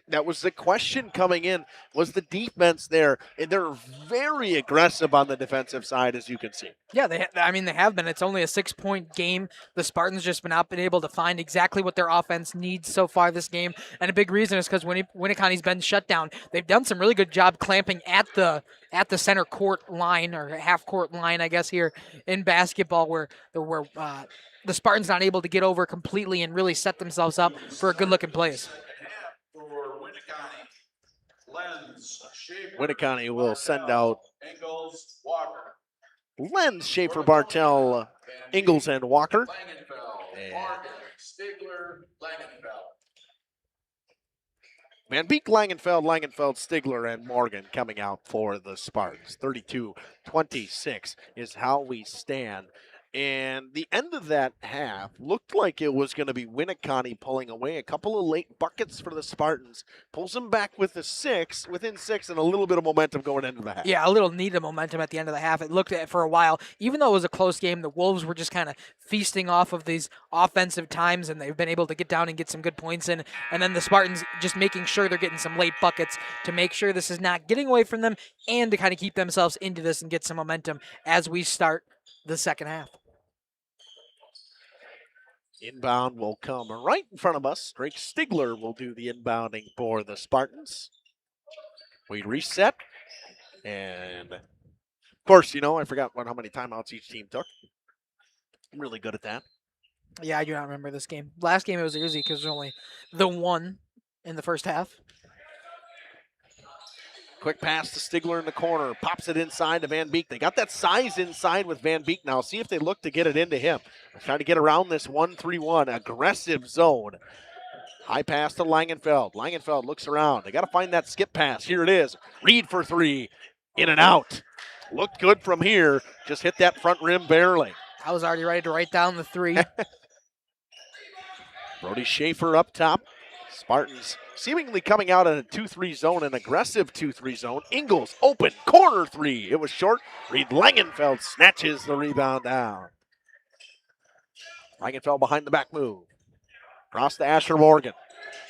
that was the question coming in, was the defense there? And they're very aggressive on the defensive side, as you can see. Yeah, they have been. It's only a 6-point game. The Spartans just been able to find exactly what their offense needs so far this game. And a big reason is because Winneconne's been shut down. They've done some really good job clamping at the center court line, or half court line, I guess, here in basketball, where the Spartans not able to get over completely and really set themselves up for a good-looking plays. Winneconne will send out Lenz, Schaefer, Bartell, Ingalls, and Walker. Van Beek, Langenfeld, Stigler, and Morgan coming out for the Spartans. 32-26 is how we stand. And the end of that half looked like it was going to be Winneconne pulling away. A couple of late buckets for the Spartans. Pulls them back with within 6, and a little bit of momentum going into the half. Yeah, a little needed momentum at the end of the half. It looked at it for a while. Even though it was a close game, the Wolves were just kind of feasting off of these offensive times, and they've been able to get down and get some good points in. And then the Spartans just making sure they're getting some late buckets to make sure this is not getting away from them, and to kind of keep themselves into this and get some momentum as we start the second half. Inbound will come right in front of us. Drake Stigler will do the inbounding for the Spartans. We reset. And, of course, I forgot how many timeouts each team took. I'm really good at that. Yeah, I do not remember this game. Last game it was easy because there was only the one in the first half. Quick pass to Stigler in the corner. Pops it inside to Van Beek. They got that size inside with Van Beek now. See if they look to get it into him. They're trying to get around this 1-3-1 aggressive zone. High pass to Langenfeld. Langenfeld looks around. They got to find that skip pass. Here it is. Reed for 3. In and out. Looked good from here. Just hit that front rim barely. I was already ready to write down the 3. Brody Schaefer up top. Spartans seemingly coming out in a 2-3 zone, an aggressive 2-3 zone. Ingalls open, corner 3. It was short. Reed Langenfeld snatches the rebound down. Langenfeld behind the back move. Cross to Asher Morgan.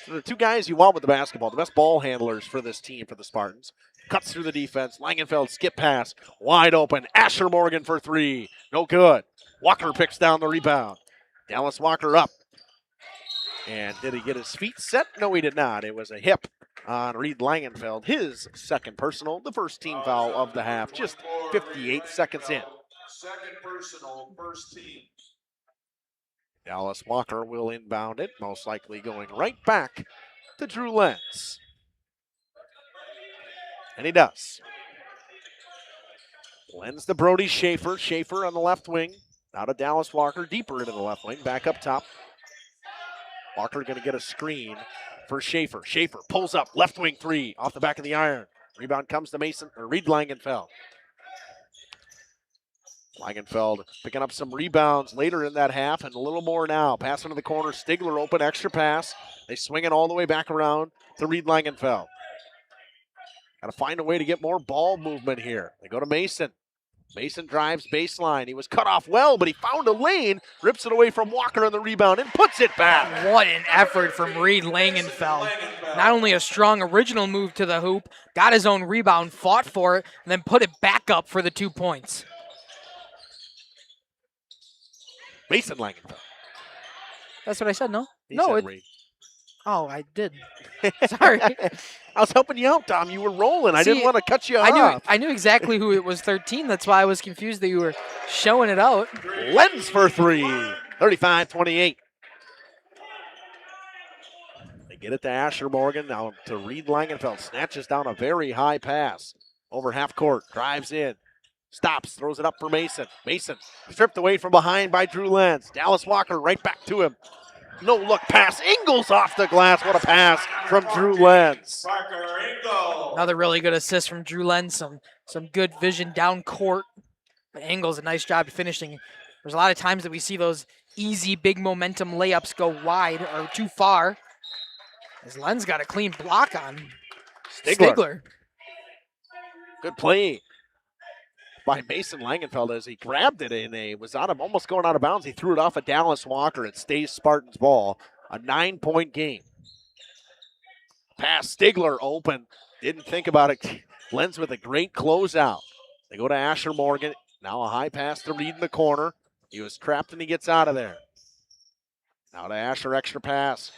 So the 2 guys you want with the basketball, the best ball handlers for this team, for the Spartans. Cuts through the defense. Langenfeld skip pass. Wide open. Asher Morgan for 3. No good. Walker picks down the rebound. Dallas Walker up. And did he get his feet set? No, he did not. It was a hip on Reed Langenfeld. His second personal, the first team foul of the half, just 58 seconds in. Second personal, first team. Dallas Walker will inbound it, most likely going right back to Drew Lenz. And he does. Lenz to Brody Schaefer. Schaefer on the left wing. Now to Dallas Walker, deeper into the left wing, back up top. Walker going to get a screen for Schaefer. Schaefer pulls up, left wing three, off the back of the iron. Rebound comes to Mason, or Reed Langenfeld. Langenfeld picking up some rebounds later in that half and a little more now. Pass into the corner, Stigler open, extra pass. They swing it all the way back around to Reed Langenfeld. Got to find a way to get more ball movement here. They go to Mason. Mason drives baseline. He was cut off well, but he found a lane, rips it away from Walker on the rebound, and puts it back. What an effort from Reed Langenfeld. Not only a strong original move to the hoop, got his own rebound, fought for it, and then put it back up for the 2 points. Mason Langenfeld. That's what I said, no? He no, said Reed. Oh, I did. Sorry. I was helping you out, Tom. You were rolling. I didn't want to cut you off. I knew exactly who it was 13. That's why I was confused that you were showing it out. Lenz for three. 35-28. They get it to Asher Morgan. Now to Reed Langenfeld. Snatches down a very high pass. Over half court. Drives in. Stops. Throws it up for Mason. Mason stripped away from behind by Drew Lenz. Dallas Walker right back to him. No look pass. Ingles off the glass. What a pass from Drew Lenz. Another really good assist from Drew Lenz. Some good vision down court. But Ingles, a nice job finishing. There's a lot of times that we see those easy, big momentum layups go wide or too far. As Lenz got a clean block on Stigler. Good play by Mason Langenfeld as he grabbed it and was out of almost going out of bounds. He threw it off of Dallas Walker. It stays Spartans ball. A 9-point game. Pass Stigler open. Didn't think about it. Lenz with a great closeout. They go to Asher Morgan. Now a high pass to Reed in the corner. He was trapped and he gets out of there. Now to Asher, extra pass.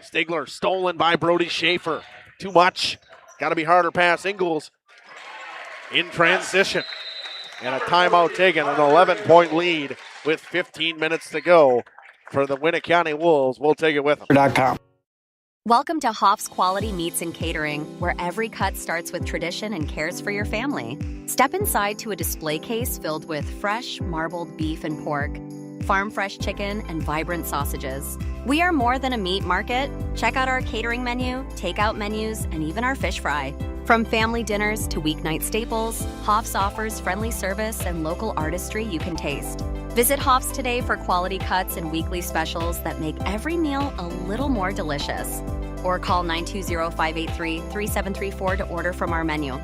Stigler stolen by Brody Schaefer. Too much. Got to be harder pass. Ingles in transition. And a timeout taken, an 11-point lead with 15 minutes to go for the Winneconne Wolves. We'll take it with them. Welcome to Hoff's Quality Meats and Catering, where every cut starts with tradition and cares for your family. Step inside to a display case filled with fresh, marbled beef and pork, farm-fresh chicken, and vibrant sausages. We are more than a meat market. Check out our catering menu, takeout menus, and even our fish fry. From family dinners to weeknight staples, Hoff's offers friendly service and local artistry you can taste. Visit Hoff's today for quality cuts and weekly specials that make every meal a little more delicious. Or call 920-583-3734 to order from our menu.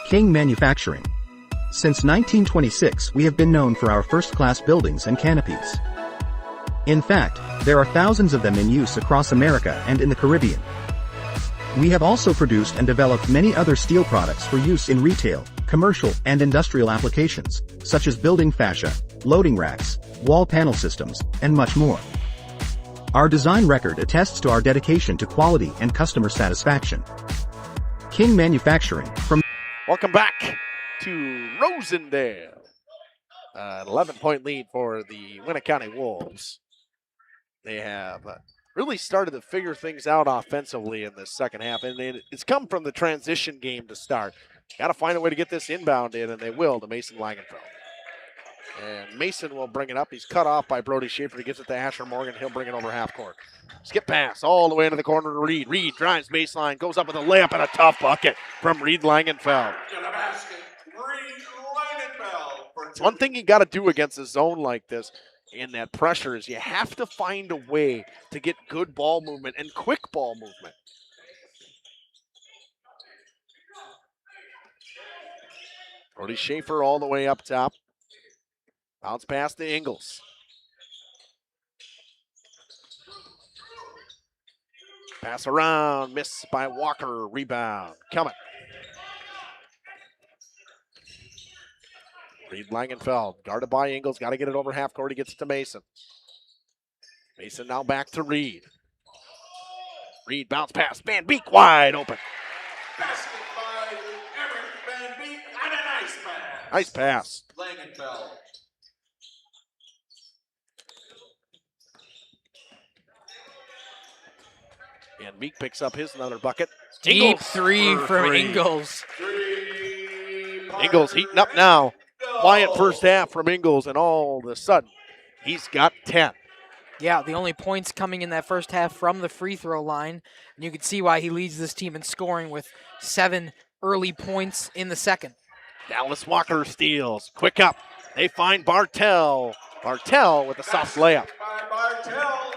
King Manufacturing. Since 1926, we have been known for our first-class buildings and canopies. In fact, there are thousands of them in use across America and in the Caribbean. We have also produced and developed many other steel products for use in retail, commercial, and industrial applications, such as building fascia, loading racks, wall panel systems, and much more. Our design record attests to our dedication to quality and customer satisfaction. King Manufacturing from... Welcome back to Rosendale. An 11-point lead for the Winneconne Wolves. They have really started to figure things out offensively in this second half, and it's come from the transition game to start. Got to find a way to get this inbound in, and they will to Mason Langenfeld. And Mason will bring it up. He's cut off by Brody Schaefer. He gives it to Asher Morgan. He'll bring it over half court. Skip pass all the way into the corner to Reed. Reed drives baseline, goes up with a layup and a tough bucket from Reed Langenfeld. It's one thing you got to do against a zone like this in that pressure is you have to find a way to get good ball movement and quick ball movement. Brody Schaefer all the way up top. Bounce pass to Ingles. Pass around, miss by Walker, rebound. Coming. Reed Langenfeld, guarded by Ingles, got to get it over half court. He gets it to Mason. Mason now back to Reed. Reed bounce pass, Van Beek wide open. Basket by Eric Van Beek and a nice pass. Nice pass. Langenfeld. And Meek picks up his another bucket. Deep Ingles three from three. Ingles. Ingles heating up now. Quiet first half from Ingles, and all of a sudden, he's got 10. Yeah, the only points coming in that first half from the free throw line. And you can see why he leads this team in scoring with 7 early points in the second. Dallas Walker steals. Quick up. They find Bartell. Bartell with a soft layup. By Bartell.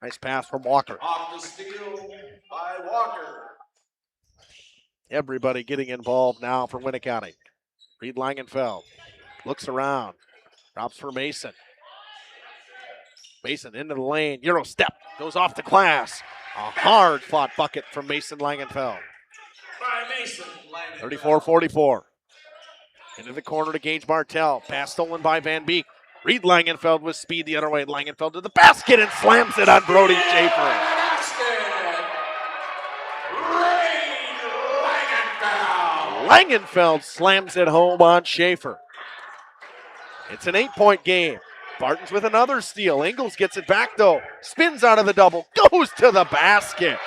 Nice pass from Walker. Off the steal by Walker. Everybody getting involved now for Winneconne. Reed Langenfeld looks around. Drops for Mason. Mason into the lane. Euro step. Goes off the glass. A hard fought bucket from Mason Langenfeld. By Mason Langenfeld. 34-44. Into the corner to Gage Bartell. Pass stolen by Van Beek. Reed Langenfeld with speed the other way. Langenfeld to the basket and slams it on Brody Schaefer. Langenfeld slams it home on Schaefer. It's an 8-point game. Barton's with another steal. Ingles gets it back though. Spins out of the double. Goes to the basket.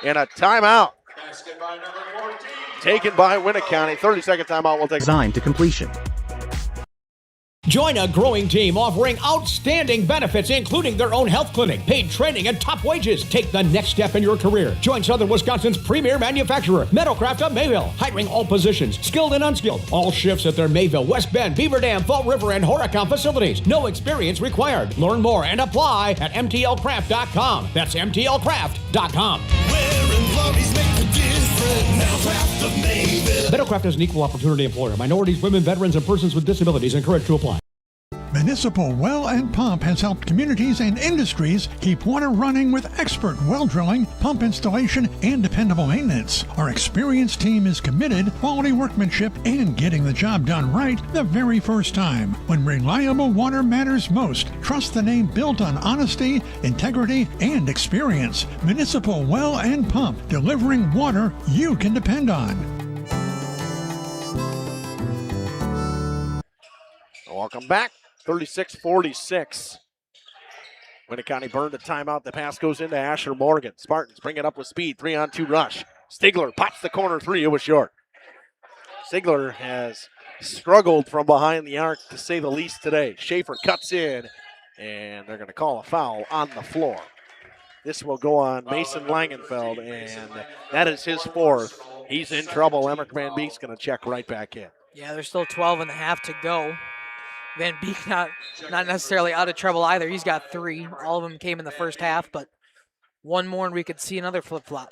And a timeout. Basket by number 14. Taken by Winneconne. 30-second timeout will take. Designed to completion. Join a growing team offering outstanding benefits, including their own health clinic, paid training, and top wages. Take the next step in your career. Join Southern Wisconsin's premier manufacturer, Metalcraft of Mayville, hiring all positions, skilled and unskilled. All shifts at their Mayville, West Bend, Beaver Dam, Fall River, and Horicon facilities. No experience required. Learn more and apply at MTLcraft.com. That's MTLcraft.com. Metalcraft is an equal opportunity employer. Minorities, women, veterans, and persons with disabilities encouraged to apply. Municipal Well and Pump has helped communities and industries keep water running with expert well drilling, pump installation, and dependable maintenance. Our experienced team is committed, quality workmanship, and getting the job done right the very first time. When reliable water matters most, trust the name built on honesty, integrity, and experience. Municipal Well and Pump, delivering water you can depend on. Welcome back. 36-46. Winneconne burned a timeout. The pass goes into Asher Morgan. Spartans bring it up with speed. 3-on-2 rush. Stigler pops the corner three. It was short. Stigler has struggled from behind the arc, to say the least, today. Schaefer cuts in, and they're going to call a foul on the floor. This will go on Mason Langenfeld, and that is his fourth. He's in trouble. Emmerich Van Beek's going to check right back in. Yeah, there's still 12 and a half to go. Van Beek not necessarily out of trouble either. He's got 3. All of them came in the first half, but one more and we could see another flip-flop.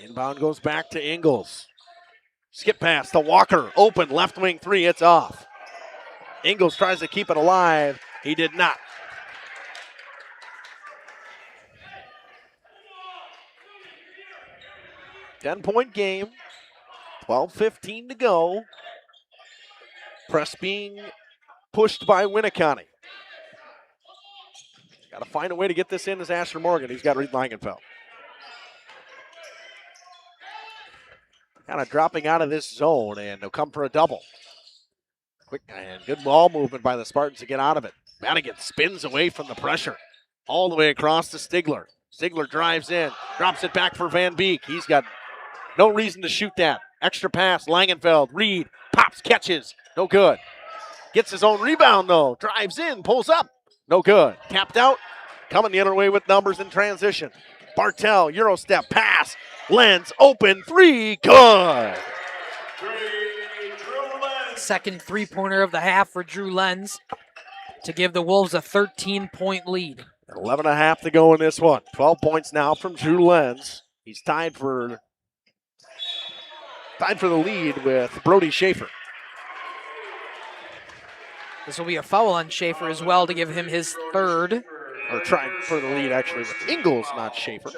Inbound goes back to Ingles. Skip pass to Walker. Open, left wing 3, it's off. Ingles tries to keep it alive. He did not. Ten-point game. 12:15 to go. Press being pushed by Winneconne. Got to find a way to get this in as Asher Morgan. He's got Reed Langenfeld. Kind of dropping out of this zone, and they'll come for a double. Quick and good ball movement by the Spartans to get out of it. Madigan spins away from the pressure. All the way across to Stigler. Stigler drives in, drops it back for Van Beek. He's got no reason to shoot that. Extra pass, Langenfeld, Reed, pops, catches, no good. Gets his own rebound though, drives in, pulls up, no good. Tapped out, coming the other way with numbers in transition. Bartell, Euro step, pass, Lenz, open, 3, good. Second three-pointer of the half for Drew Lenz to give the Wolves a 13-point lead. 11.5 to go in this one. 12 points now from Drew Lenz. He's tied for the lead with Brody Schaefer. This will be a foul on Schaefer as well to give him his third. Or trying for the lead actually with Ingles, not Schaefer. It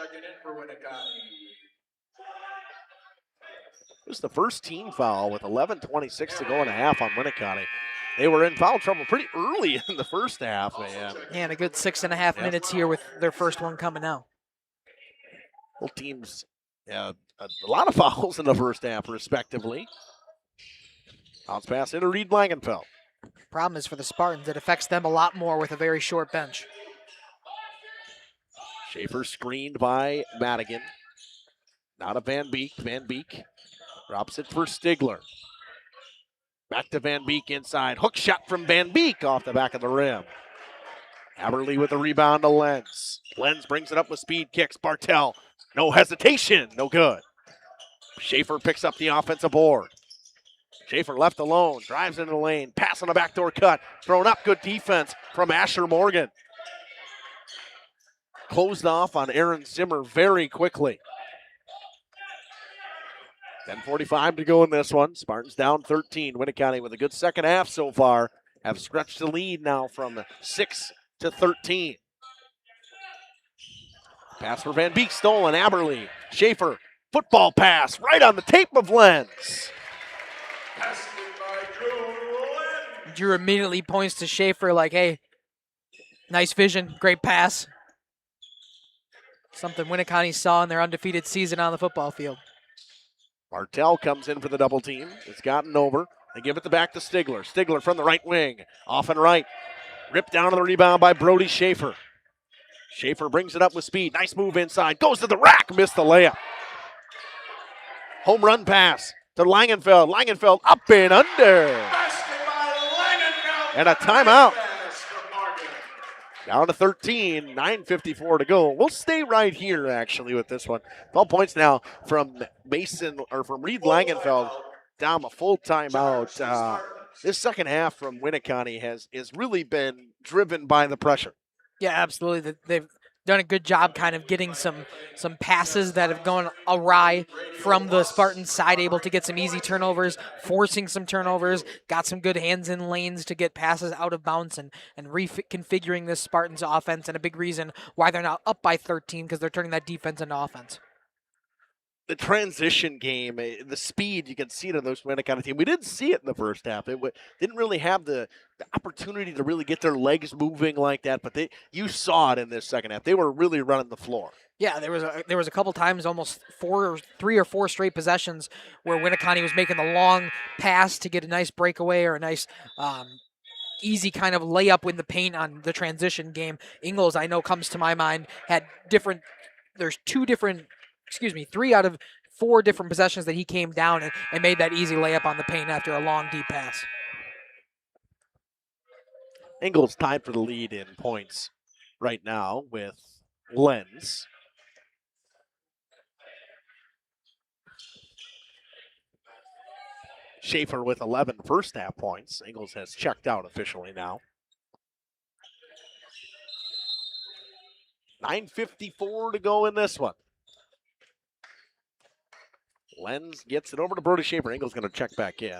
was the first team foul with 11:26 to go in a half on Winneconne. They were in foul trouble pretty early in the first half. And a good 6.5 minutes here with their first one coming out. Both teams a lot of fouls in the first half, respectively. Bounce pass into Reed Langenfeld. Problem is for the Spartans, it affects them a lot more with a very short bench. Schaefer screened by Madigan. Now to Van Beek. Van Beek drops it for Stigler. Back to Van Beek inside. Hook shot from Van Beek off the back of the rim. Haberly with the rebound to Lenz. Lenz brings it up with speed, kicks. Bartel, no hesitation, no good. Schaefer picks up the offensive board. Schaefer left alone, drives into the lane, pass on a backdoor cut, thrown up, good defense from Asher Morgan. Closed off on Aaron Zimmer very quickly. 10:45 to go in this one. Spartans down 13. Winneconne with a good second half so far. Have stretched the lead now from 6 to 13. Pass for Van Beek stolen. Aberly. Schaefer. Football pass right on the tape of Lenz. Drew immediately points to Schaefer like, hey, nice vision, great pass. Something Winneconne saw in their undefeated season on the football field. Bartel comes in for the double team. It's gotten over. They give it back to Stigler. Stigler from the right wing. Off and right. Ripped down on the rebound by Brody Schaefer. Schaefer brings it up with speed. Nice move inside. Goes to the rack. Missed the layup. Home run pass to Langenfeld. Langenfeld up and under. And a timeout. Down to 13, 9:54 to go. We'll stay right here, actually, with this one. 12 points now from Reed Langenfeld. Down a full timeout. This second half from Winneconne has really been driven by the pressure. Yeah, absolutely. They've done a good job kind of getting some passes that have gone awry from the Spartans side, able to get some easy turnovers, forcing some turnovers, got some good hands in lanes to get passes out of bounds and reconfiguring this Spartans offense, and a big reason why they're now up by 13 because they're turning that defense into offense. The transition game, the speed, you can see it in those Winneconne team. We didn't see it in the first half. It didn't really have the opportunity to really get their legs moving like that, but you saw it in this second half. They were really running the floor. Yeah, there was a couple times, almost 3 or 4 straight possessions where Winneconne was making the long pass to get a nice breakaway or a nice easy kind of layup in the paint on the transition game. Ingles, I know, comes to my mind, had there's 3 out of 4 different possessions that he came down and made that easy layup on the paint after a long, deep pass. Ingles tied for the lead in points right now with Lenz. Schaefer with 11 first half points. Ingles has checked out officially now. 9:54 to go in this one. Lenz gets it over to Brody Schaefer. Ingles going to check back in.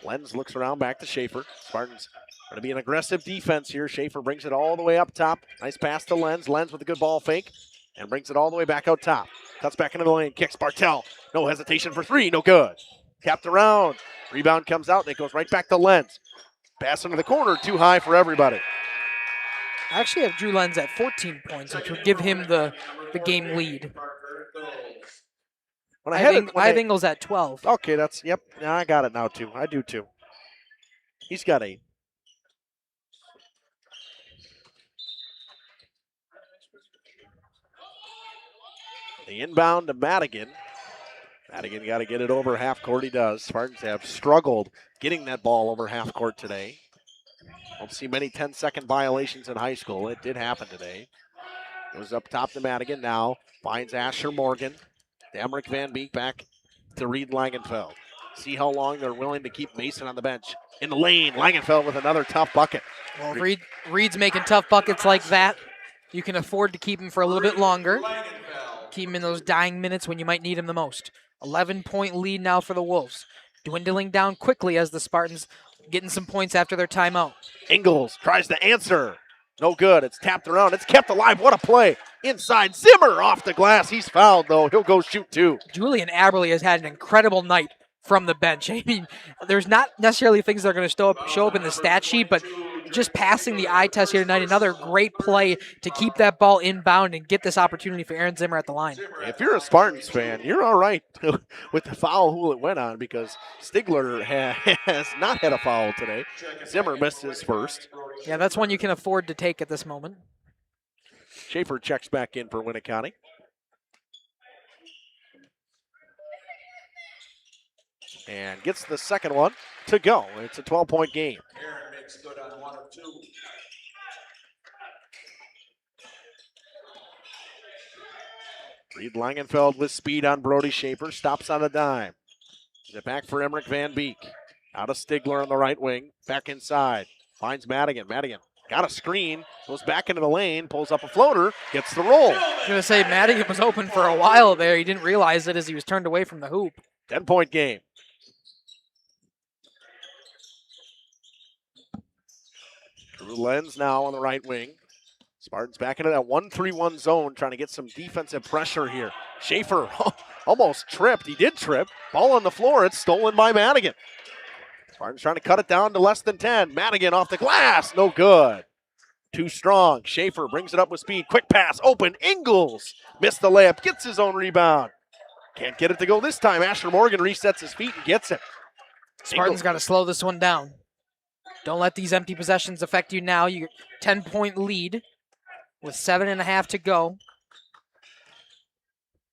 Lenz looks around back to Schaefer. Spartans going to be an aggressive defense here. Schaefer brings it all the way up top. Nice pass to Lenz. Lenz with a good ball fake and brings it all the way back out top. Cuts back into the lane. Kicks Bartel. No hesitation for 3. No good. Tapped around. Rebound comes out and it goes right back to Lenz. Pass into the corner. Too high for everybody. I actually have Drew Lenz at 14 points, which would give him the game lead. I have Ingles at 12. Okay, yep. Yeah, I got it now, too. I do, too. He's got 8. The inbound to Madigan. Madigan got to get it over half court. He does. Spartans have struggled getting that ball over half court today. Don't see many 10-second violations in high school. It did happen today. Goes up top to Madigan now. Finds Asher Morgan. Emmerich Van Beek back to Reed Langenfeld. See how long they're willing to keep Mason on the bench. In the lane, Langenfeld with another tough bucket. Well, Reed's making tough buckets like that. You can afford to keep him for a little bit longer. Keep him in those dying minutes when you might need him the most. 11-point lead now for the Wolves. Dwindling down quickly as the Spartans getting some points after their timeout. Ingles tries to answer. No good. It's tapped around. It's kept alive. What a play. Inside. Zimmer off the glass. He's fouled, though. He'll go shoot 2. Julian Aberly has had an incredible night from the bench. I mean, there's not necessarily things that are going to show up in the stat sheet, but just passing the eye test here tonight, another great play to keep that ball inbound and get this opportunity for Aaron Zimmer at the line. If you're a Spartans fan, you're all right with the foul who it went on because Stigler has not had a foul today. Zimmer missed his first. Yeah, that's one you can afford to take at this moment. Schaefer checks back in for Winneconne. and gets the second one to go. It's a 12-point game. Aaron makes good on 1 of 2. Reed Langenfeld with speed on Brody Schaefer. Stops on a dime. Get it back for Emmerich Van Beek. Out of Stigler on the right wing. Back inside. Finds Madigan. Madigan got a screen. Goes back into the lane. Pulls up a floater. Gets the roll. I was going to say, Madigan was open for a while there. He didn't realize it as he was turned away from the hoop. 10-point game. Drew Lenz now on the right wing. Spartans back into that 1-3-1 zone, trying to get some defensive pressure here. Schaefer almost tripped. He did trip. Ball on the floor. It's stolen by Madigan. Spartans trying to cut it down to less than 10. Madigan off the glass. No good. Too strong. Schaefer brings it up with speed. Quick pass. Open. Ingles missed the layup. Gets his own rebound. Can't get it to go this time. Asher Morgan resets his feet and gets it. Spartans got to slow this one down. Don't let these empty possessions affect you now. You 10-point lead with 7.5 to go.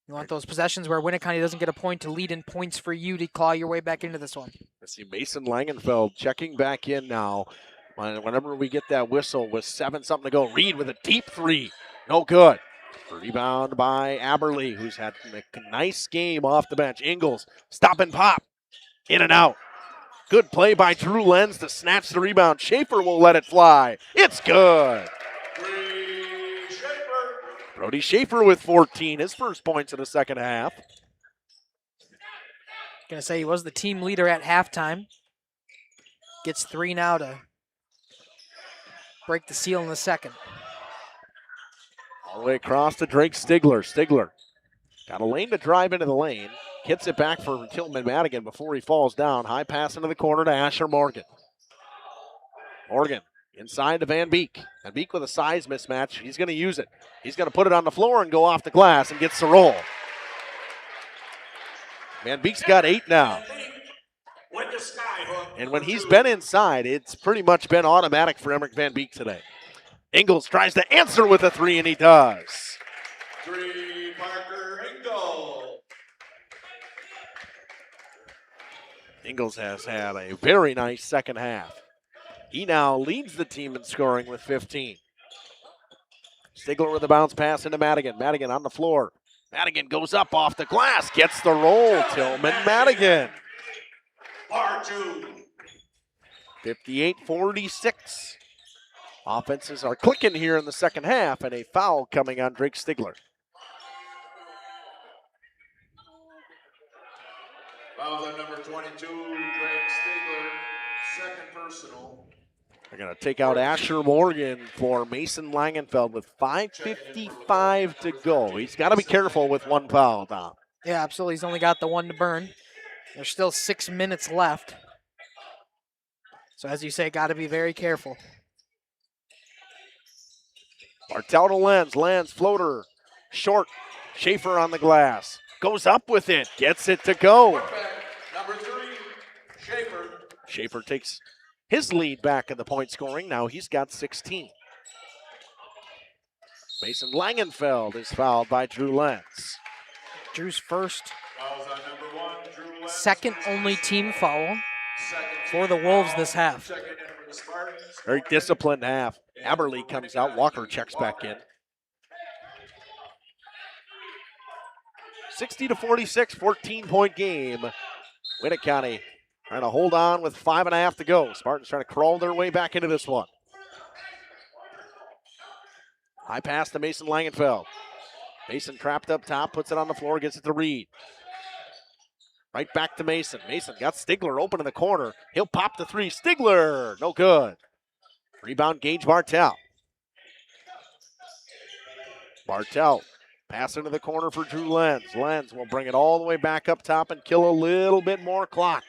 You want those possessions where Winneconne doesn't get a point to lead in points for you to claw your way back into this one. Let's see Mason Langenfeld checking back in now. Whenever we get that whistle with 7-something to go, Reed with a deep three. No good. Rebound by Aberle, who's had a nice game off the bench. Ingles, stop and pop. In and out. Good play by Drew Lenz to snatch the rebound. Schaefer will let it fly. It's good. Brody Schaefer with 14, his first points in the second half. Gonna say he was the team leader at halftime. Gets 3 now to break the seal in the second. All the way across to Drake Stigler. Stigler got a lane to drive into the lane. Hits it back for Tillman Madigan before he falls down. High pass into the corner to Asher Morgan. Morgan inside to Van Beek. Van Beek with a size mismatch. He's going to use it. He's going to put it on the floor and go off the glass and gets the roll. Van Beek's got 8 now. And when he's been inside, it's pretty much been automatic for Emmerich Van Beek today. Ingles tries to answer with a 3, and he does. 3, Parker Ingles. Ingles has had a very nice second half. He now leads the team in scoring with 15. Stigler with a bounce pass into Madigan. Madigan on the floor. Madigan goes up off the glass, gets the roll. Tillman Madigan. R2. 58-46. Offenses are clicking here in the second half, and a foul coming on Drake Stigler. Fouls on number 22, Drake Stigler, second personal. They're going to take out Asher Morgan for Mason Langenfeld with 5:55 to go. He's got to be careful with one foul, Tom. Yeah, absolutely. He's only got the one to burn. There's still 6 minutes left. So as you say, got to be very careful. Bartel to Lenz. Lenz floater. Short. Schaefer on the glass. Goes up with it. Gets it to go. Number 3, Schaefer. Schaefer takes his lead back in the point scoring. Now he's got 16. Mason Langenfeld is fouled by Drew Lenz. Drew's first. Fouls on number 1, Drew Lenz. Second only team foul for the Wolves this half. Very disciplined half. Aberle comes out. Walker checks back in. 60-46, 14-point game. Winneconne trying to hold on with 5.5 to go. Spartans trying to crawl their way back into this one. High pass to Mason Langenfeld. Mason trapped up top, puts it on the floor, gets it to Reed. Right back to Mason. Mason got Stigler open in the corner. He'll pop the 3. Stigler, no good. Rebound, Gage Bartel. Bartel, pass into the corner for Drew Lenz. Lenz will bring it all the way back up top and kill a little bit more clock.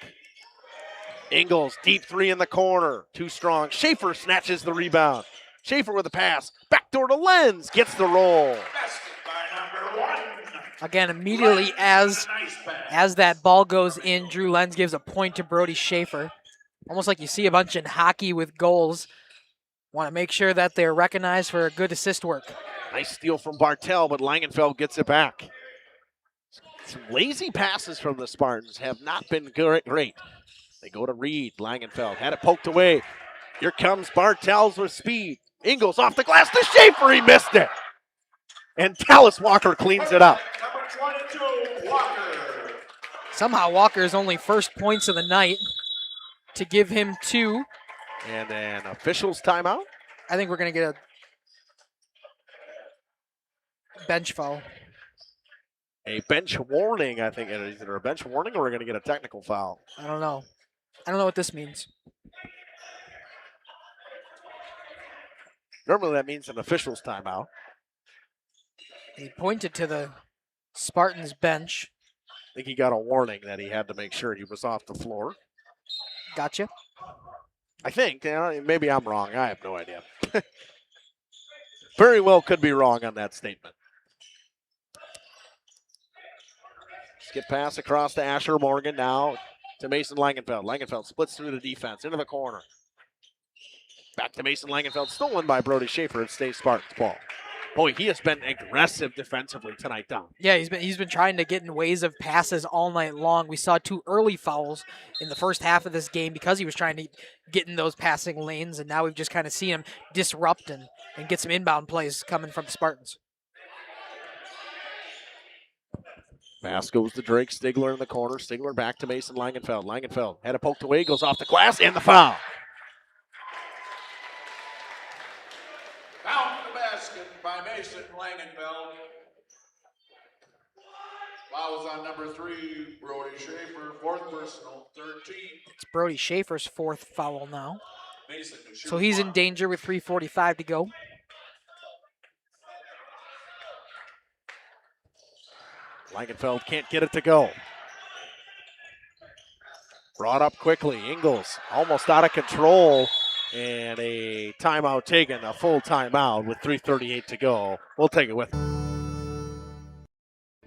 Ingles, deep 3 in the corner. Too strong. Schaefer snatches the rebound. Schaefer with a pass. Backdoor to Lenz. Gets the roll. Again, immediately as that ball goes in, Drew Lenz gives a point to Brody Schaefer. Almost like you see a bunch in hockey with goals. Want to make sure that they're recognized for good assist work. Nice steal from Bartel, but Langenfeld gets it back. Some lazy passes from the Spartans have not been great. They go to Reed. Langenfeld had it poked away. Here comes Bartels with speed. Ingles off the glass to Schaefer. He missed it. And Dallas Walker cleans it up. Number 22, Walker. Somehow Walker's only first points of the night to give him 2. And then officials timeout. I think we're going to get a bench foul. A bench warning, I think. Is it a bench warning or we're going to get a technical foul? I don't know. I don't know what this means. Normally that means an official's timeout. He pointed to the Spartans bench. I think he got a warning that he had to make sure he was off the floor. Gotcha. I think. Maybe I'm wrong. I have no idea. Very well could be wrong on that statement. Skip pass across to Asher Morgan now to Mason Langenfeld. Langenfeld splits through the defense into the corner. Back to Mason Langenfeld, stolen by Brody Schaefer. It stays Spartans ball. Boy, he has been aggressive defensively tonight, Don. Yeah, he's been trying to get in ways of passes all night long. We saw 2 early fouls in the first half of this game because he was trying to get in those passing lanes, and now we've just kind of seen him disrupt and get some inbound plays coming from the Spartans. Pass goes to Drake Stigler in the corner. Stigler back to Mason Langenfeld. Langenfeld had it poked away, goes off the glass, and the foul. Foul to the basket by Mason Langenfeld. Foul is on number 3, Brody Schaefer, 4th personal, 13. It's Brody Schaefer's 4th foul now. Mason to shoot So he's in danger with 3:45 to go. Langenfeld can't get it to go. Brought up quickly. Ingles almost out of control. And a timeout taken, a full timeout with 3:38 to go. We'll take it with.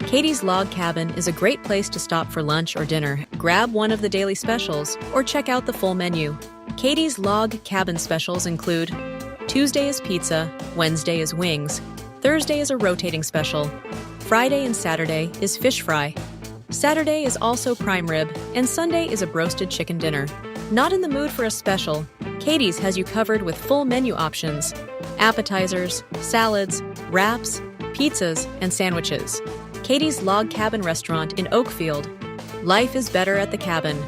Katie's Log Cabin is a great place to stop for lunch or dinner. Grab one of the daily specials or check out the full menu. Katie's Log Cabin specials include Tuesday is pizza, Wednesday is wings, Thursday is a rotating special, Friday and Saturday is fish fry, Saturday is also prime rib, and Sunday is a broasted chicken dinner. Not in the mood for a special? Katie's has you covered with full menu options, appetizers, salads, wraps, pizzas, and sandwiches. Katie's Log Cabin Restaurant in Oakfield. Life is better at the cabin.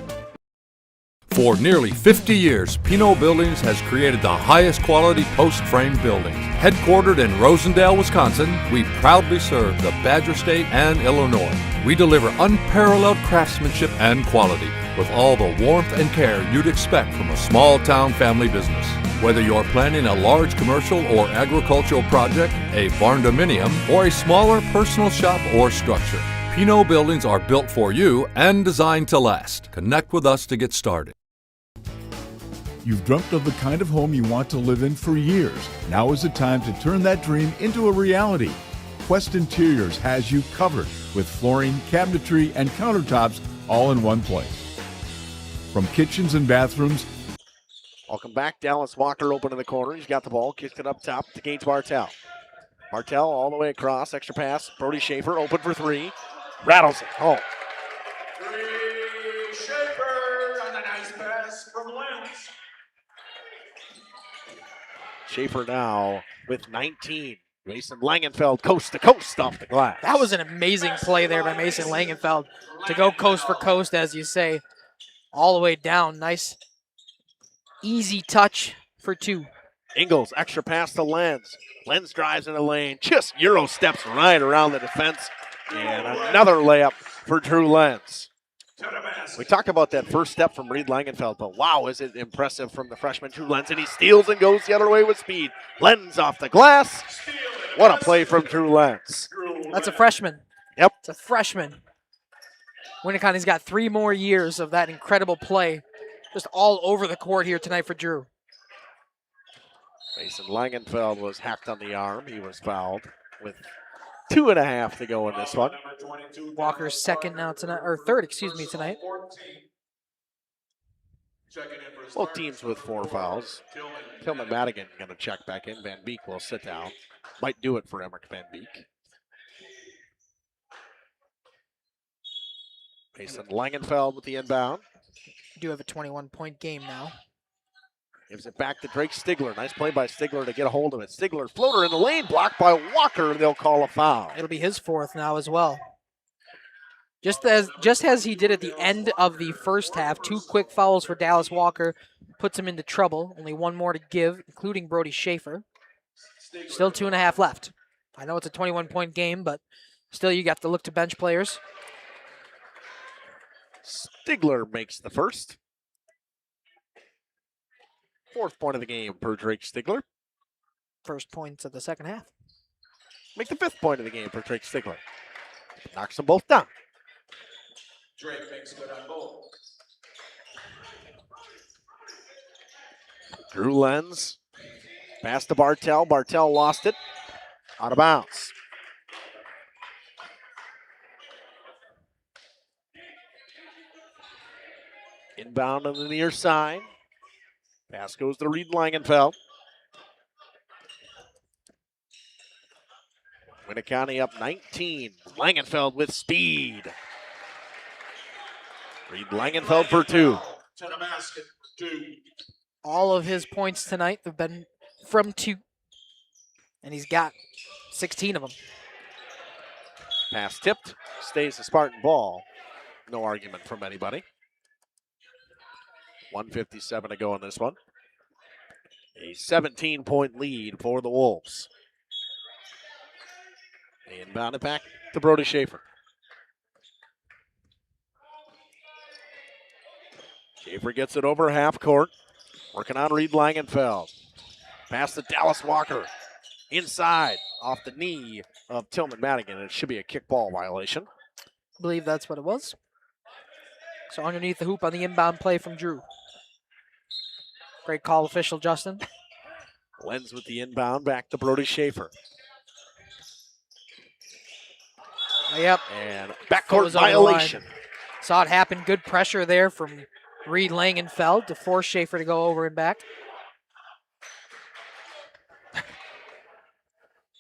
For nearly 50 years, Pinot Buildings has created the highest quality post-frame buildings. Headquartered in Rosendale, Wisconsin, we proudly serve the Badger State and Illinois. We deliver unparalleled craftsmanship and quality with all the warmth and care you'd expect from a small-town family business. Whether you're planning a large commercial or agricultural project, a barn-dominium, or a smaller personal shop or structure, Pinot Buildings are built for you and designed to last. Connect with us to get started. You've dreamt of the kind of home you want to live in for years. Now is the time to turn that dream into a reality. Quest Interiors has you covered with flooring, cabinetry, and countertops all in one place. From kitchens and bathrooms. Welcome back. Dallas Walker open in the corner. He's got the ball, kicks it up top to Gage Bartel. Bartel all the way across, extra pass. Brody Schaefer open for 3. Rattles it home. 3, Schaefer on a nice pass from Lentz. Schaefer now with 19. Mason Langenfeld coast to coast off the glass. That was an amazing play there by Mason Langenfeld to go coast for coast, as you say, all the way down. Nice, easy touch for 2. Ingles, extra pass to Lenz. Lenz drives in the lane, just Euro steps right around the defense. And another layup for Drew Lenz. We talk about that first step from Reed Langenfeld, but wow, is it impressive from the freshman Drew Lenz. And he steals and goes the other way with speed. Lenz off the glass. What a play from Drew Lenz. That's a freshman. Yep. It's a freshman. Winneconne's got 3 more years of that incredible play just all over the court here tonight for Drew. Mason Langenfeld was hacked on the arm. He was fouled with 2.5 to go in this one. Walker's second now tonight, or third, excuse me, tonight. Both teams with 4 fouls. Tillman Madigan going to check back in. Van Beek will sit down. Might do it for Emmerich Van Beek. Mason Langenfeld with the inbound. Do have a 21-point game now. Gives it back to Drake Stigler. Nice play by Stigler to get a hold of it. Stigler floater in the lane, blocked by Walker, and they'll call a foul. It'll be his fourth now as well. Just as he did at the end of the first half, 2 quick fouls for Dallas Walker puts him into trouble. Only 1 more to give, including Brody Schaefer. Still 2.5 left. I know it's a 21-point game, but still you got to look to bench players. Stigler makes the first. 4th point of the game for Drake Stigler. First points of the second half. Make the 5th point of the game for Drake Stigler. Knocks them both down. Drake makes good on both. Drew Lenz. Pass to Bartell. Bartell lost it. Out of bounds. Inbound on the near side. Pass goes to Reed Langenfeld. Winneconne up 19. Langenfeld with speed. Reed Langenfeld for 2. To the basket for 2. All of his points tonight have been from 2. And he's got 16 of them. Pass tipped. Stays the Spartan ball. No argument from anybody. 1:57 to go in this one. A 17-point lead for the Wolves. Inbound it back to Brody Schaefer. Schaefer gets it over half court. Working on Reed Langenfeld. Pass to Dallas Walker. Inside, off the knee of Tillman Madigan. It should be a kickball violation. I believe that's what it was. So underneath the hoop on the inbound play from Drew. Great call, official Justin. Lenz with the inbound back to Brody Schaefer. Yep. And backcourt violation. Saw it happen. Good pressure there from Reed Langenfeld to force Schaefer to go over and back.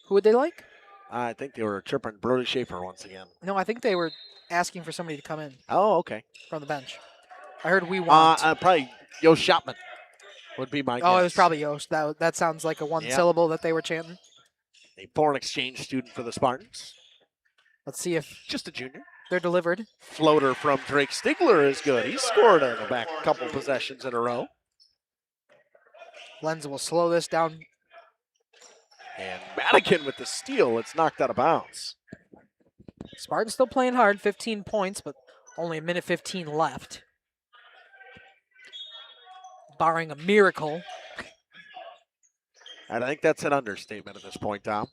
Who would they like? I think they were chirping Brody Schaefer once again. No, I think they were asking for somebody to come in. Oh, okay. From the bench. I heard we want. Probably Yost Shopman would be my guess. Oh, it was probably Yost. That sounds like a one syllable that they were chanting. A foreign exchange student for the Spartans. Let's see if just a junior. They're delivered. Floater from Drake Stigler is good. He scored in the back couple possessions in a row. Lenz will slow this down. And Madigan with the steal. It's knocked out of bounds. Spartans still playing hard. 15 points, but only a minute 15 left. Barring a miracle. And I think that's an understatement at this point, Tom.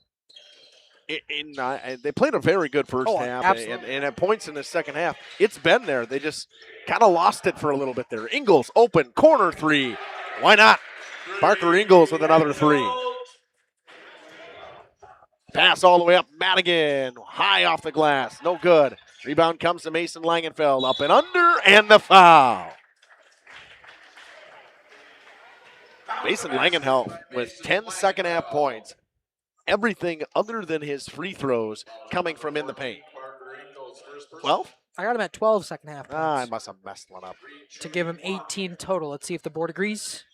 They played a very good first half, and at points in the second half, it's been there. They just kind of lost it for a little bit there. Ingles open, corner 3. Why not? Parker Ingles with another 3. Pass all the way up, Madigan, high off the glass, no good. Rebound comes to Mason Langenfeld, up and under, and the foul. Mason Langenfeld with 10 second half points. Everything other than his free throws coming from in the paint. 12? I got him at 12 second half points. I must have messed one up. To give him 18 total. Let's see if the board agrees.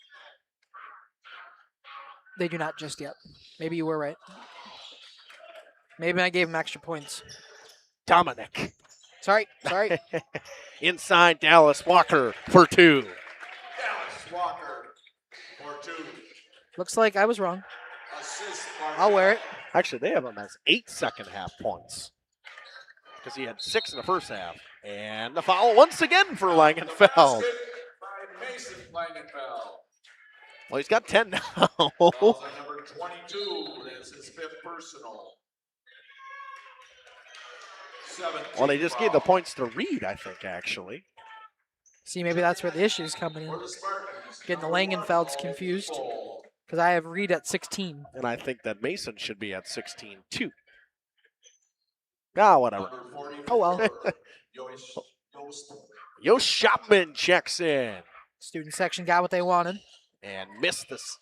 They do not just yet. Maybe you were right. Maybe I gave him extra points. Dominic. Sorry. Inside Dallas Walker for 2. Dallas Walker for 2. Looks like I was wrong. I'll wear it. Actually, they have him as 8 second half points. Because he had 6 in the first half. And the foul once again for Langenfeld. Mason Langenfeld. Well, he's got 10 now. Number 22 is his 5th personal. Well, they just gave the points to Reed, I think, actually. See, maybe that's where the issue's coming in. Getting the Langenfelds confused. Because I have Reed at 16. And I think that Mason should be at 16, too. Ah, whatever. Oh, well. Yost Shopman checks in. Student section got what they wanted. And missed this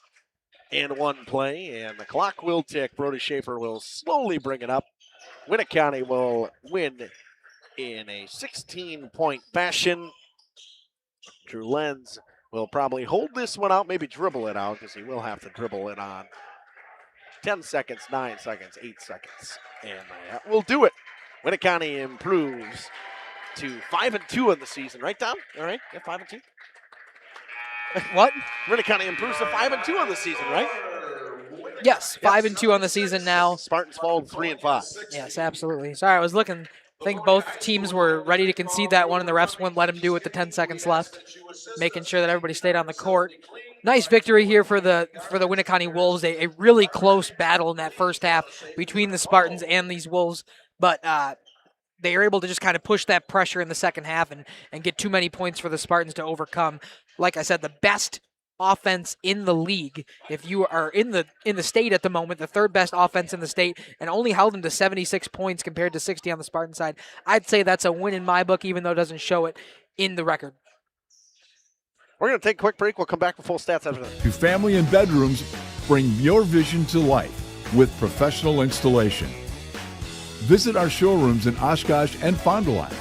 and one play. And the clock will tick. Brody Schaefer will slowly bring it up. Winneconne will win in a 16-point fashion. Drew Lenz will probably hold this one out, maybe dribble it out, because he will have to dribble it on 10 seconds, 9 seconds, 8 seconds. And that will do it. Winneconne improves to 5-2 in the season, right, Tom? All right, yeah, 5-2. What? Winneconne improves to 5-2 on the season, right? Yes, 5-2 on the season now. Spartans fall to 3-5. Yes, absolutely. Sorry, I was looking. I think both teams were ready to concede that one, and the refs wouldn't let them do it with the 10 seconds left, making sure that everybody stayed on the court. Nice victory here for the Winneconne Wolves. A really close battle in that first half between the Spartans and these Wolves, but they were able to just kind of push that pressure in the second half and get too many points for the Spartans to overcome. Like I said, the best offense in the league, if you are in the state at the moment, the third best offense in the state, and only held them to 76 points compared to 60 on the Spartan side. I'd say that's a win in my book, even though it doesn't show it in the record. We're going to take a quick break. We'll come back with full stats after that. To family and bedrooms, bring your vision to life with professional installation. Visit our showrooms in Oshkosh and Fond du Lac.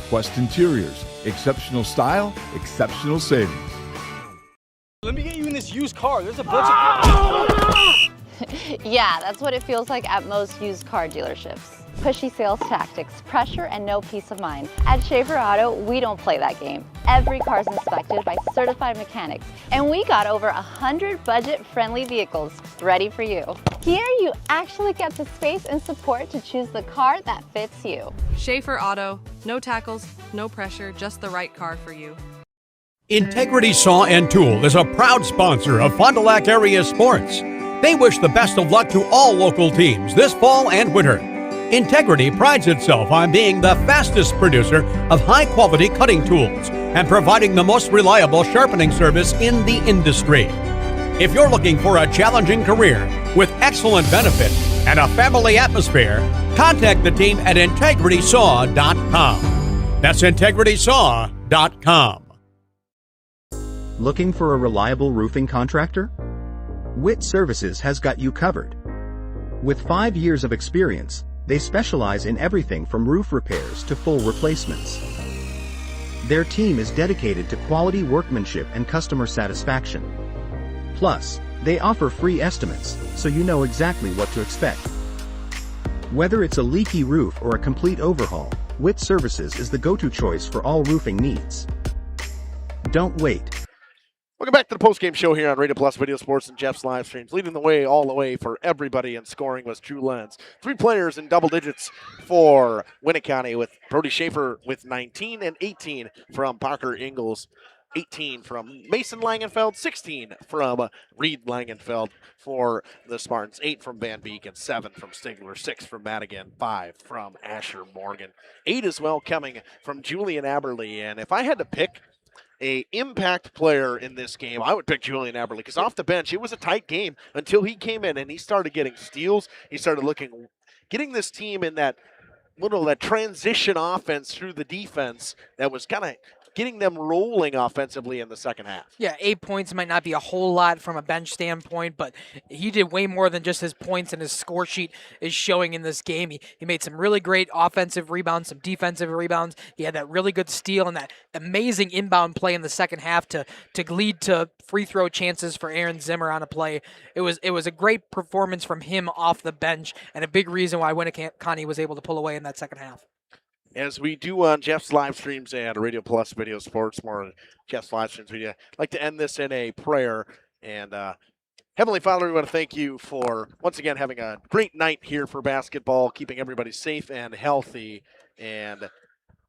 Quest Interiors, exceptional style, exceptional savings. Let me get you in this used car. There's a bunch of... Yeah, that's what it feels like at most used car dealerships. Pushy sales tactics, pressure, and no peace of mind. At Schaefer Auto, we don't play that game. Every car's inspected by certified mechanics, and we got over 100 budget-friendly vehicles ready for you. Here, you actually get the space and support to choose the car that fits you. Schaefer Auto, no tackles, no pressure, just the right car for you. Integrity Saw and Tool is a proud sponsor of Fond du Lac area sports. They wish the best of luck to all local teams this fall and winter. Integrity prides itself on being the fastest producer of high-quality cutting tools and providing the most reliable sharpening service in the industry. If you're looking for a challenging career with excellent benefits and a family atmosphere, contact the team at integritysaw.com. That's integritysaw.com. Looking for a reliable roofing contractor? Witt Services has got you covered. With 5 years of experience, they specialize in everything from roof repairs to full replacements. Their team is dedicated to quality workmanship and customer satisfaction. Plus, they offer free estimates, so you know exactly what to expect. Whether it's a leaky roof or a complete overhaul, Witt Services is the go-to choice for all roofing needs. Don't wait. Welcome back to the postgame show here on Radio Plus Video Sports and Jeff's live streams. Leading the way all the way for everybody in scoring was Drew Lenz. 3 players in double digits for Winneconne, with Brody Schaefer with 19 and 18 from Parker Ingalls. 18 from Mason Langenfeld, 16 from Reed Langenfeld for the Spartans, 8 from Van Beek, and 7 from Stigler, 6 from Madigan, 5 from Asher Morgan. 8 as well coming from Julian Aberle. And if I had to pick a impact player in this game, I would pick Julian Aberle, because off the bench, it was a tight game until he came in and he started getting steals. He started getting this team in that transition offense through the defense that was kind of getting them rolling offensively in the second half. Yeah, 8 points might not be a whole lot from a bench standpoint, but he did way more than just his points, and his score sheet is showing in this game. He made some really great offensive rebounds, some defensive rebounds. He had that really good steal and that amazing inbound play in the second half to lead to free throw chances for Aaron Zimmer on a play. It was a great performance from him off the bench, and a big reason why Winneconne was able to pull away in that second half. As we do on Jeff's live streams and Radio Plus Video Sports, more on Jeff's live streams, we'd like to end this in a prayer. And Heavenly Father, we want to thank you for, once again, having a great night here for basketball, keeping everybody safe and healthy, and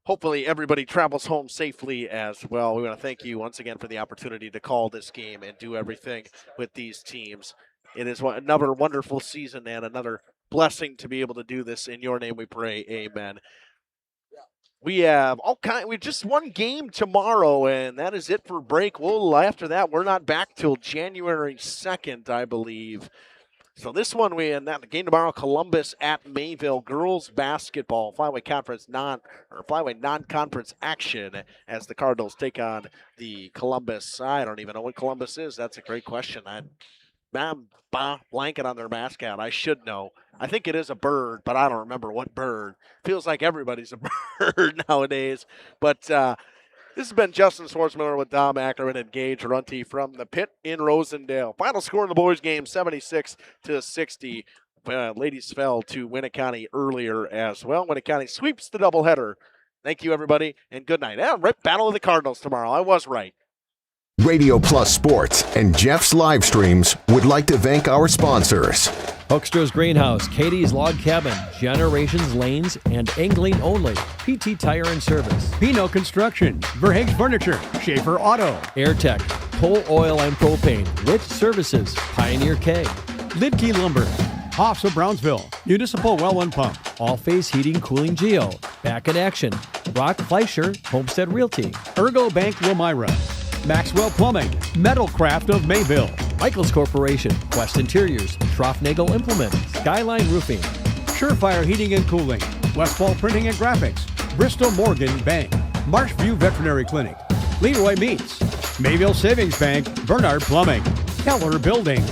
hopefully everybody travels home safely as well. We want to thank you once again for the opportunity to call this game and do everything with these teams. It is another wonderful season and another blessing to be able to do this. In your name we pray, amen. We have we just one game tomorrow, and that is it for break. After that, we're not back till January 2nd, I believe. So this one, the game tomorrow, Columbus at Mayville, girls basketball, flyweight non-conference action as the Cardinals take on the Columbus. I don't even know what Columbus is. That's a great question. blanket on their mascot. I should know. I think it is a bird, but I don't remember what bird. Feels like everybody's a bird nowadays. But this has been Justin Schwartzmiller with Dom Ackerman and Gage Runty from the pit in Rosendale. Final score in the boys' game, 76-60. Ladies fell to Winneconne earlier as well. Winneconne sweeps the doubleheader. Thank you, everybody, and good night. Right, Battle of the Cardinals tomorrow. I was right. Radio Plus Sports and Jeff's Livestreams would like to thank our sponsors. Hoekstra's Greenhouse, Katie's Log Cabin, Generations Lanes, and Angling Only. PT Tire and Service. Pino Construction, Verhaeg's Furniture, Schaefer Auto, AirTech, Toll Oil and Propane, Rich Services, Pioneer K, Lidkey Lumber, Hoffs of Brownsville, Municipal Well and Pump, All Phase Heating Cooling Geo, Back in Action, Brock Fleischer, Homestead Realty, Ergo Bank Wilmira, Maxwell Plumbing, Metalcraft of Mayville, Michaels Corporation, Quest Interiors, Trough-Nagel Implement, Skyline Roofing, Surefire Heating and Cooling, Westfall Printing and Graphics, Bristol Morgan Bank, Marshview Veterinary Clinic, Leroy Meats, Mayville Savings Bank, Bernard Plumbing, Keller Building,